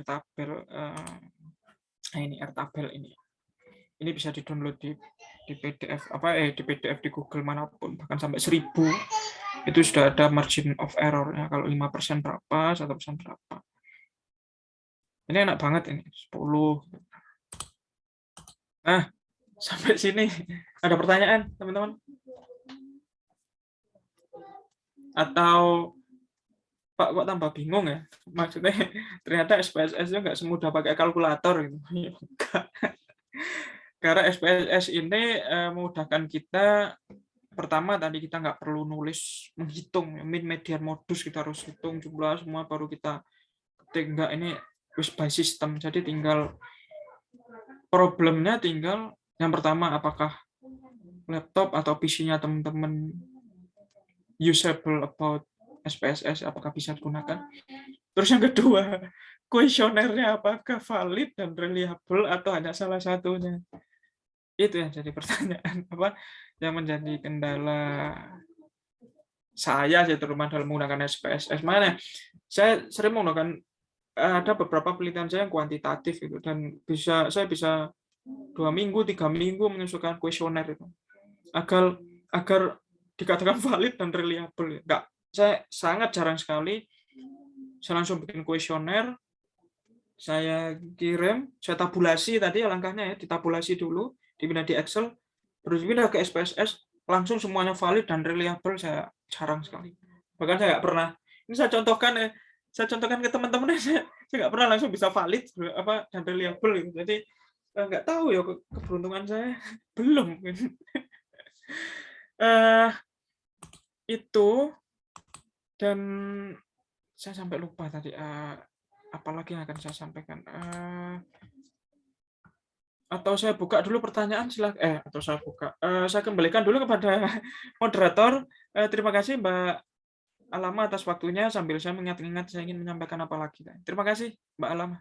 S2: tabel. Ini R tabel ini. Ini bisa di-download di PDF di PDF di Google manapun, bahkan sampai 1000 itu sudah ada margin of error-nya. Kalau 5% berapa, 1% berapa. Ini enak banget ini, 10. Nah, sampai sini ada pertanyaan, teman-teman? Atau Pak kok tambah bingung ya? Maksudnya ternyata SPSS itu nggak semudah pakai kalkulator gitu. Karena SPSS ini memudahkan kita. Pertama tadi kita nggak perlu nulis menghitung min median modus, kita harus hitung jumlah semua baru kita ketik. Enggak, ini by system. Jadi tinggal problemnya tinggal yang pertama apakah laptop atau PC-nya teman-teman usable about SPSS, apakah bisa digunakan. Terus yang kedua, kuesionernya apakah valid dan reliable atau hanya salah satunya. Itu yang jadi pertanyaan, yang menjadi kendala saya terutama dalam menggunakan SPSS. Mana saya sering menggunakan, ada beberapa penelitian saya yang kuantitatif itu, dan saya bisa 2 minggu 3 minggu menyesuaikan kuesioner itu agar dikatakan valid dan reliable. Enggak, saya sangat jarang sekali saya langsung bikin kuesioner, saya kirim, saya tabulasi tadi langkahnya ya, ditabulasi dulu, dipindah di Excel, berpindah ke SPSS langsung semuanya valid dan reliable saya jarang sekali. Bahkan saya nggak pernah. Ini saya contohkan ke teman-teman, saya nggak pernah langsung bisa valid dan reliable gitu. Jadi nggak tahu ya keberuntungan saya belum. Itu, dan saya sampai lupa tadi apalagi yang akan saya sampaikan. Atau saya buka dulu pertanyaan, atau saya kembalikan dulu kepada moderator. Terima kasih Mbak Alama atas waktunya, sambil saya mengingat-ingat saya ingin menyampaikan apa lagi. Terima kasih Mbak Alama.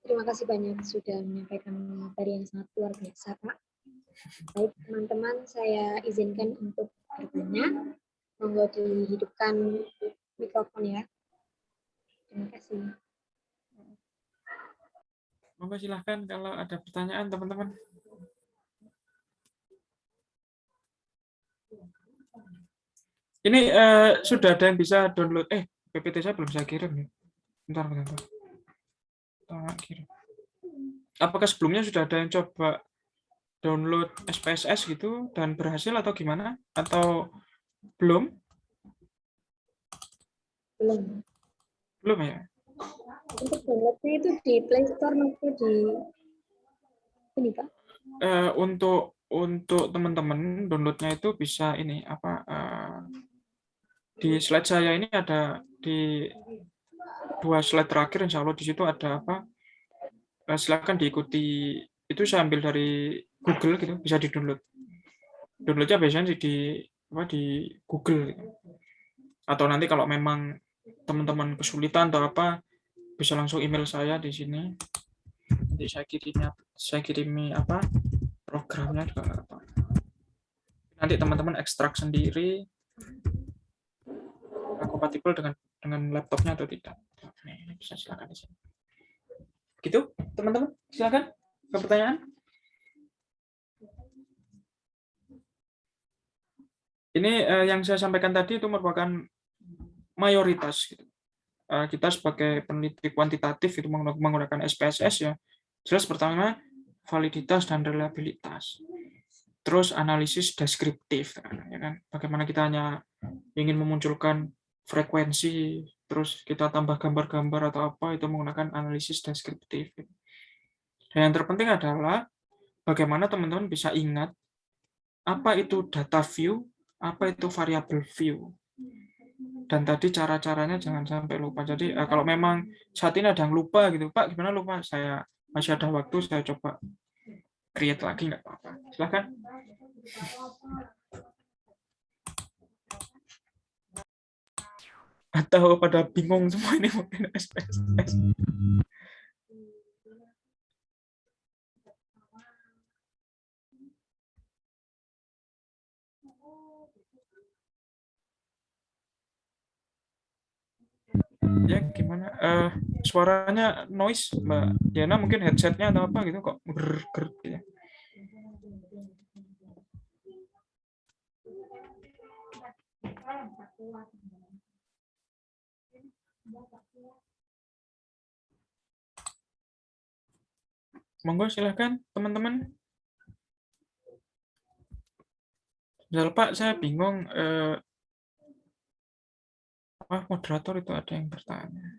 S1: Terima kasih banyak sudah menyampaikan materi yang sangat luar biasa, Pak. Baik, teman-teman, saya izinkan untuk bertanya. Monggo dihidupkan mikrofon ya. Terima kasih.
S2: Monggo silahkan kalau ada pertanyaan, teman-teman. Ini sudah ada yang bisa download. PPT saya belum saya kirim ya. Bentar. Kirim. Apakah sebelumnya sudah ada yang coba download SPSS gitu dan berhasil atau gimana? Atau belum? Belum ya?
S1: Untuk downloadnya itu di Play Store maupun di ini, Pak?
S2: Untuk teman-teman downloadnya itu bisa ini di slide saya ini ada di 2 slide terakhir, insya Allah di situ ada silakan diikuti. Itu saya ambil dari Google gitu, bisa di download. Downloadnya biasanya di Google gitu. Atau nanti kalau memang teman-teman kesulitan atau apa, bisa langsung email saya di sini. Nanti saya kirimi programnya juga nggak apa. Nanti teman-teman ekstrak sendiri kompatibel dengan laptopnya atau tidak. Ini bisa silakan di sini. Gitu, teman-teman, silakan ke pertanyaan. Ini yang saya sampaikan tadi itu merupakan mayoritas. Gitu. Kita sebagai peneliti kuantitatif itu menggunakan SPSS ya. Jelas pertama validitas dan reliabilitas. Terus analisis deskriptif, ya kan? Bagaimana kita hanya ingin memunculkan frekuensi, terus kita tambah gambar-gambar atau apa, itu menggunakan analisis deskriptif. Dan yang terpenting adalah bagaimana teman-teman bisa ingat apa itu data view, apa itu variable view. Dan tadi cara-caranya jangan sampai lupa. Jadi kalau memang saat ini ada yang lupa gitu, Pak, gimana lupa? Saya masih ada waktu, saya coba create lagi, nggak apa-apa. Silakan. Atau pada bingung semua ini mungkin SPSS. Ya gimana? Suaranya noise, Mbak Diana, mungkin headsetnya atau apa gitu kok ger ya. Monggo silahkan teman-teman. Pak, saya bingung. Moderator itu ada yang bertanya.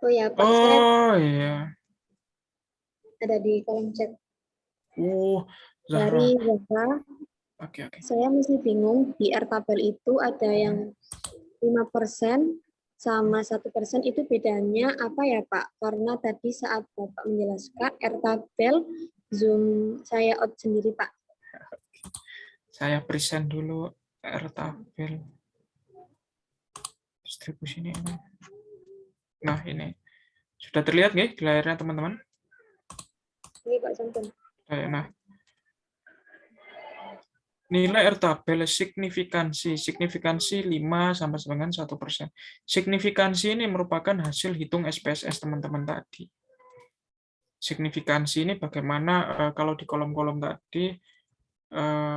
S1: Oh ya, Pak.
S2: Oh iya.
S1: Ada di kolom chat.
S2: Zahra.
S1: Dari Zahra.
S2: Oke.
S1: Saya masih bingung, di R tabel itu ada yang 5% sama 1% itu bedanya apa ya Pak? Karena tadi saat Bapak menjelaskan R tabel, Zoom saya out sendiri Pak.
S2: Saya present dulu R tabel. Distribusi ini. Nah ini. Sudah terlihat nggak di layarnya teman-teman?
S1: Ini Pak Santun.
S2: Nah. Nilai R tabel signifikansi 5 sampai dengan 1%. Signifikansi ini merupakan hasil hitung SPSS teman-teman tadi. Signifikansi ini bagaimana kalau di kolom-kolom tadi,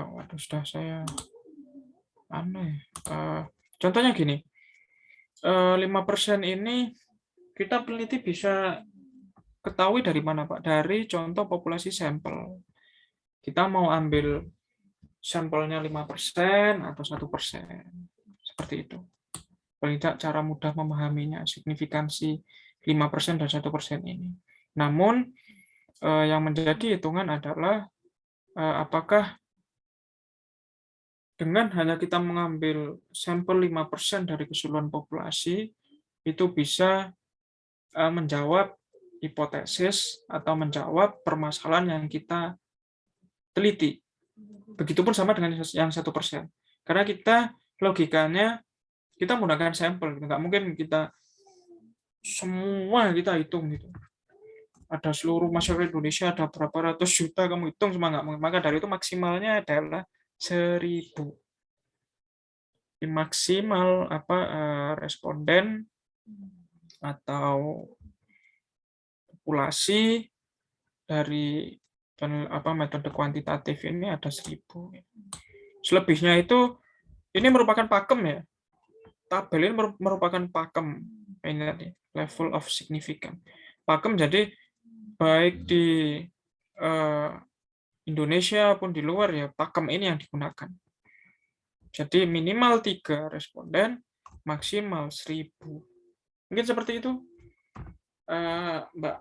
S2: waduh sudah saya aneh. Contohnya gini, 5% ini kita peneliti bisa ketahui dari mana, Pak? Dari contoh populasi sampel. Kita mau ambil sampelnya 5% atau 1%. Seperti itu. Paling tidak cara mudah memahaminya, signifikansi 5% dan 1% ini. Namun, yang menjadi hitungan adalah apakah dengan hanya kita mengambil sampel 5% dari keseluruhan populasi, itu bisa menjawab hipotesis atau menjawab permasalahan yang kita teliti. Begitupun sama dengan yang 1%. Karena kita logikanya kita menggunakan sampel, nggak mungkin kita semua kita hitung gitu. Ada seluruh masyarakat Indonesia ada berapa ratus juta, kamu hitung semua nggak mungkin. Maka dari itu maksimalnya adalah 1000. Maksimal responden atau populasi dari metode kuantitatif ini ada 1000. Selebihnya itu ini merupakan pakem ya. Tabel ini merupakan pakem ini tadi, level of significance. Pakem jadi baik di Indonesia pun di luar ya pakem ini yang digunakan. Jadi minimal 3 responden, maksimal 1000. Mungkin seperti itu, Mbak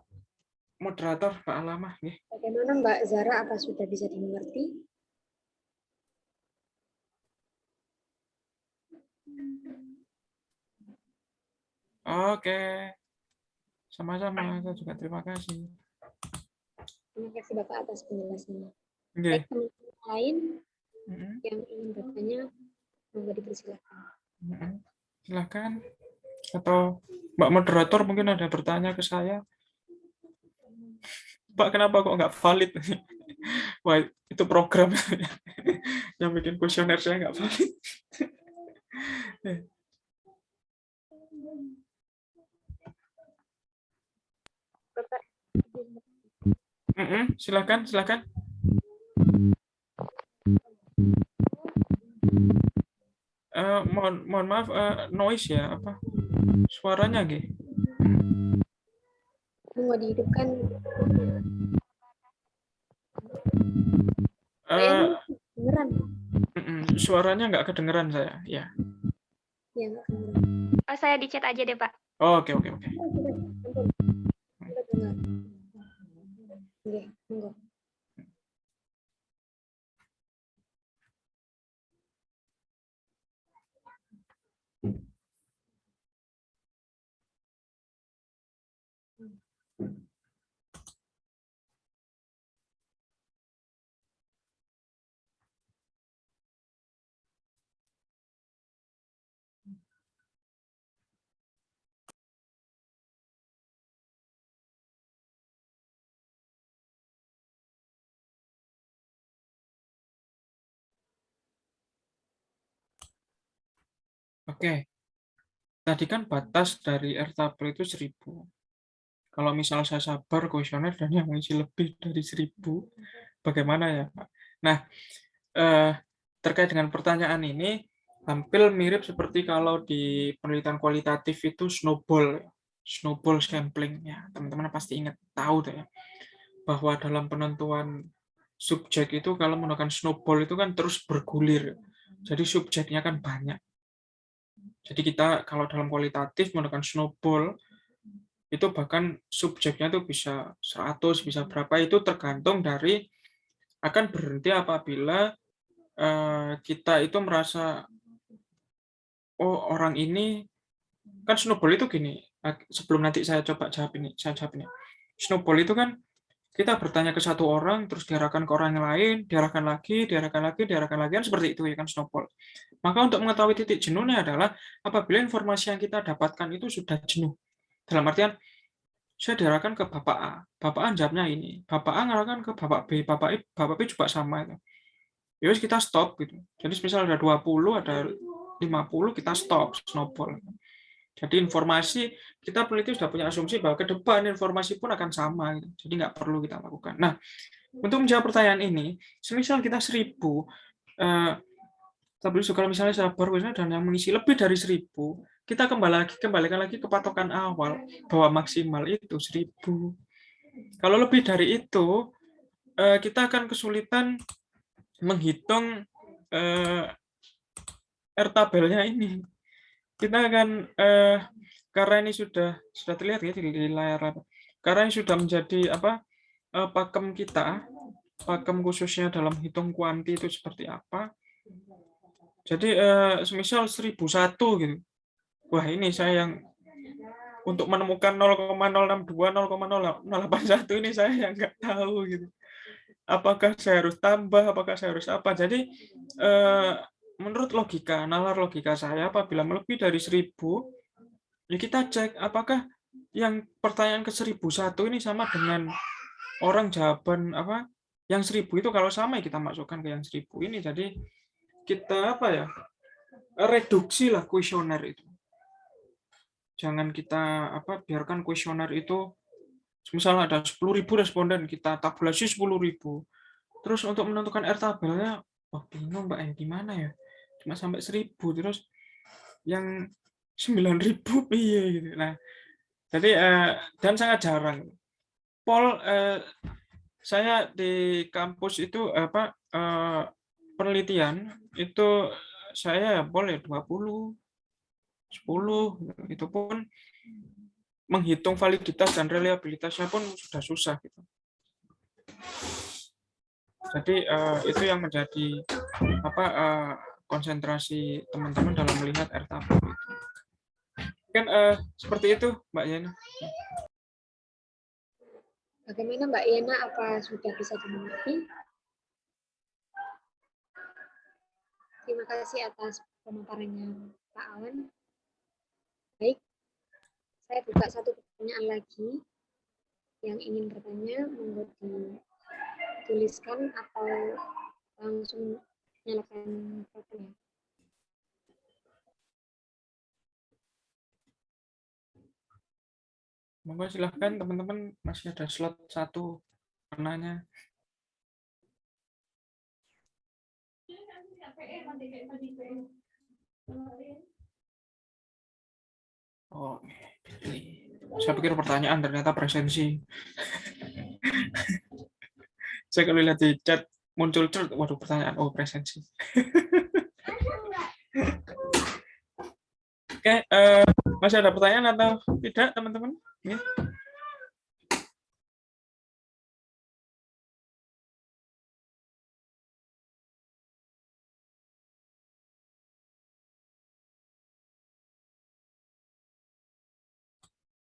S2: moderator, Pak Alamah.
S1: Bagaimana Mbak Zara, apa sudah bisa dimengerti?
S2: Oke, sama-sama. Saya juga terima kasih.
S1: Terima kasih Bapak atas penjelasannya.
S2: Oke.
S1: Teman-teman lain yang ingin bertanya, monggo dipersilakan.
S2: Silakan. Atau Mbak moderator mungkin ada bertanya ke saya. Pak, kenapa kok nggak valid? Wah, itu program yang bikin kuesioner saya nggak valid. Silakan. Mohon maaf, noise ya, apa suaranya gitu?
S1: Mau dihidupkan. Kedengeran.
S2: Suaranya nggak kedengeran saya, ya.
S1: Ya, nggak kedengeran.
S3: Saya di chat aja deh, Pak.
S2: Oh, oke.
S1: Oke, monggo.
S2: Oke. Tadi kan batas dari Airtable itu 1000. Kalau misal saya sabar kuesioner dan yang mengisi lebih dari 1000, bagaimana ya, Pak? Nah, terkait dengan pertanyaan ini, hampir mirip seperti kalau di penelitian kualitatif itu snowball sampling. Ya, teman-teman pasti ingat, tahu deh ya, bahwa dalam penentuan subjek itu kalau menggunakan snowball itu kan terus bergulir. Jadi subjeknya kan banyak. Jadi kita kalau dalam kualitatif menggunakan snowball, itu bahkan subjeknya itu bisa 100, bisa berapa, itu tergantung dari akan berhenti apabila kita itu merasa, oh orang ini, kan snowball itu gini, sebelum nanti saya coba jawab ini. Snowball itu kan kita bertanya ke satu orang, terus diarahkan ke orang yang lain, diarahkan lagi, kan seperti itu ya kan snowball. Maka untuk mengetahui titik jenuhnya adalah apabila informasi yang kita dapatkan itu sudah jenuh. Dalam artian, saya diarahkan ke Bapak A, Bapak A jawabnya ini, Bapak A ngarahkan ke Bapak B, Bapak B juga sama itu. Ya kita stop gitu. Jadi misal ada 20, ada 50, kita stop, snowball. Jadi informasi, kita peneliti sudah punya asumsi bahwa ke depan informasi pun akan sama. Gitu. Jadi nggak perlu kita lakukan. Nah, untuk menjawab pertanyaan ini, semisal kita 1000, tapi kalau misalnya sabar dan yang mengisi lebih dari 1000, kita kembalikan lagi ke patokan awal bahwa maksimal itu 1000. Kalau lebih dari itu, kita akan kesulitan menghitung R-tabelnya ini. Kita akan karena ini sudah terlihat ya di layar, karena ini sudah menjadi pakem kita, pakem khususnya dalam hitung kuanti itu seperti apa. Jadi semisal 1001 gitu. Wah, ini saya yang untuk menemukan 0,062, 0,081 ini saya yang nggak tahu gitu. Apakah saya harus tambah, apakah saya harus apa. Jadi menurut logika, nalar logika saya, apabila melebihi dari 1000, ya kita cek apakah yang pertanyaan ke 1001 ini sama dengan orang jawaban yang 1000 itu. Kalau sama ya kita masukkan ke yang 1000 ini. Jadi kita reduksi lah kuesioner itu. Jangan kita biarkan kuesioner itu misalnya ada 10.000 responden, kita tabulasi 10.000. Terus untuk menentukan R tabelnya, bingung Mbak, gimana ya? Cuma sampai 1000, terus yang 9.000 piye gitu. Nah, jadi dan sangat jarang. Pol saya di kampus itu penelitian itu saya boleh 20, 10, itu pun menghitung validitas dan reliabilitasnya pun sudah susah gitu. Jadi itu yang menjadi konsentrasi teman-teman dalam melihat R-tabel itu. Kan seperti itu, Mbak Yana.
S1: Bagaimana Mbak Yana, apa sudah bisa dimengerti? Terima kasih atas pemaparannya Pak Awan. Baik, saya buka satu pertanyaan lagi. Yang ingin bertanya, monggo dituliskan atau langsung nyalakan mikrofon ya.
S2: Monggo silahkan teman-teman, masih ada slot 1 penanya. Oh, saya pikir pertanyaan, ternyata presensi. Saya kalau lihat di chat muncul waduh pertanyaan, presensi. Oke, masih ada pertanyaan atau tidak teman-teman? Ya.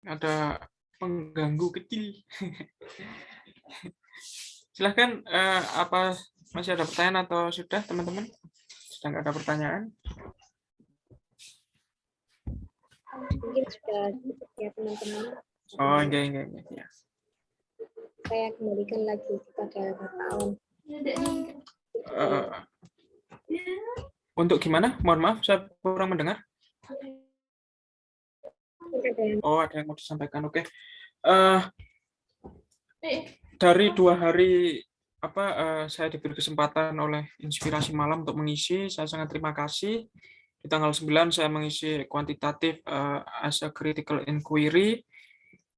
S2: Ada pengganggu kecil. Silahkan, apa masih ada pertanyaan atau sudah teman-teman? Sudah nggak ada pertanyaan?
S1: Mungkin sudah cukup ya teman-teman.
S2: Oh, enggak. Ya.
S1: Saya kembalikan lagi kepada Bapak Awan.
S2: Untuk gimana? Mohon maaf, saya kurang mendengar. Ada yang mau disampaikan. Oke. Dari 2 hari saya diberi kesempatan oleh Inspirasi Malam untuk mengisi, saya sangat terima kasih. Di tanggal 9 saya mengisi kuantitatif as a critical inquiry.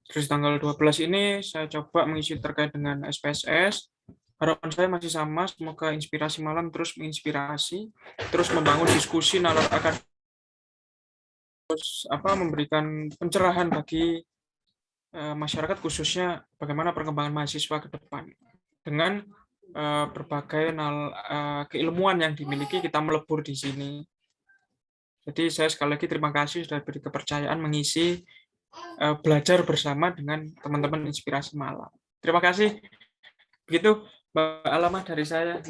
S2: Terus tanggal 12 ini saya coba mengisi terkait dengan SPSS. Harapan saya masih sama, semoga Inspirasi Malam terus menginspirasi, terus membangun diskusi nalar akademik, terus memberikan pencerahan bagi masyarakat, khususnya bagaimana perkembangan mahasiswa ke depan. Dengan berbagai keilmuan yang dimiliki, kita melebur di sini. Jadi saya sekali lagi terima kasih sudah beri kepercayaan mengisi belajar bersama dengan teman-teman Inspirasi Malam. Terima kasih. Begitu Mbak Alamah dari saya.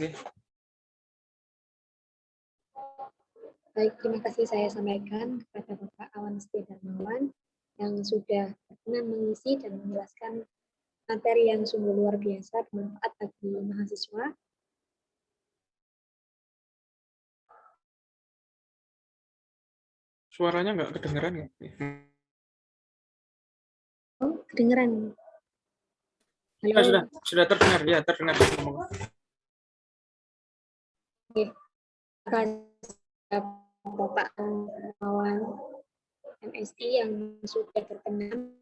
S1: Baik, terima kasih saya sampaikan kepada Bapak Awan Setia Darmawan yang sudah berkenan mengisi dan menjelaskan materi yang sungguh luar biasa bermanfaat bagi mahasiswa.
S2: Suaranya nggak kedengeran ya?
S1: Oh, kedengeran. Halo.
S2: Sudah terdengar ya, terdengar.
S1: Oke. Terima kasih Bapak Awan MSI yang sudah berkenan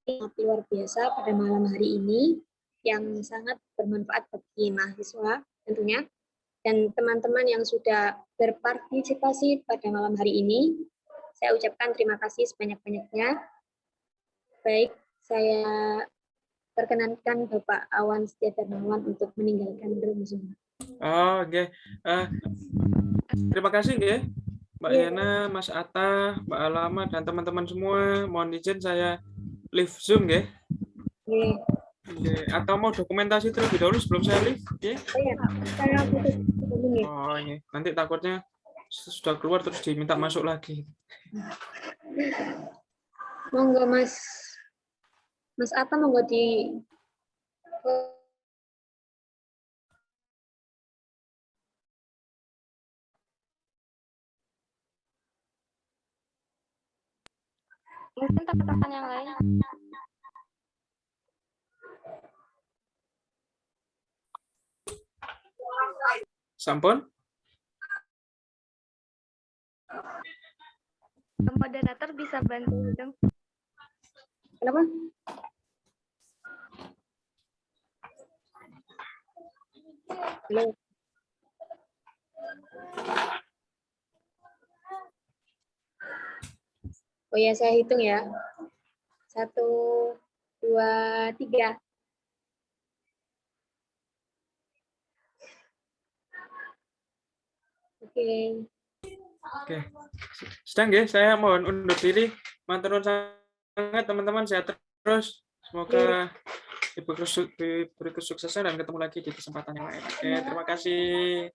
S1: luar biasa pada malam hari ini yang sangat bermanfaat bagi mahasiswa tentunya dan teman-teman yang sudah berpartisipasi pada malam hari ini. Saya ucapkan terima kasih sebanyak-banyaknya. Baik, saya perkenankan Bapak Awan Setia Darmawan untuk meninggalkan room Zoom.
S2: Oh, oke. Terima kasih nggih, Mbak
S1: Iya.
S2: Yana, Mas Atta, Mbak Alama, dan teman-teman semua. Mohon izin saya leave Zoom nggih.
S1: Oke.
S2: Oke. Atau mau dokumentasi terlebih dahulu sebelum saya leave? Nggih?
S1: Saya putus dulu nih.
S2: Oh, ini nanti takutnya sudah keluar terus diminta masuk lagi.
S1: Monggo Mas Atta monggo di
S3: Mungkin teman-teman yang lain.
S2: Sampun?
S3: Moderator bisa bantu dong.
S1: kenapa? Halo. Oh ya, saya hitung ya. 1, 2, 3. Oke.
S2: Oke. Sedang nggih, saya mohon undur diri. Matur nuwun sangat teman-teman, sehat terus. Semoga diberi kesuksesan dan ketemu lagi di kesempatan yang lain. Oke, terima kasih.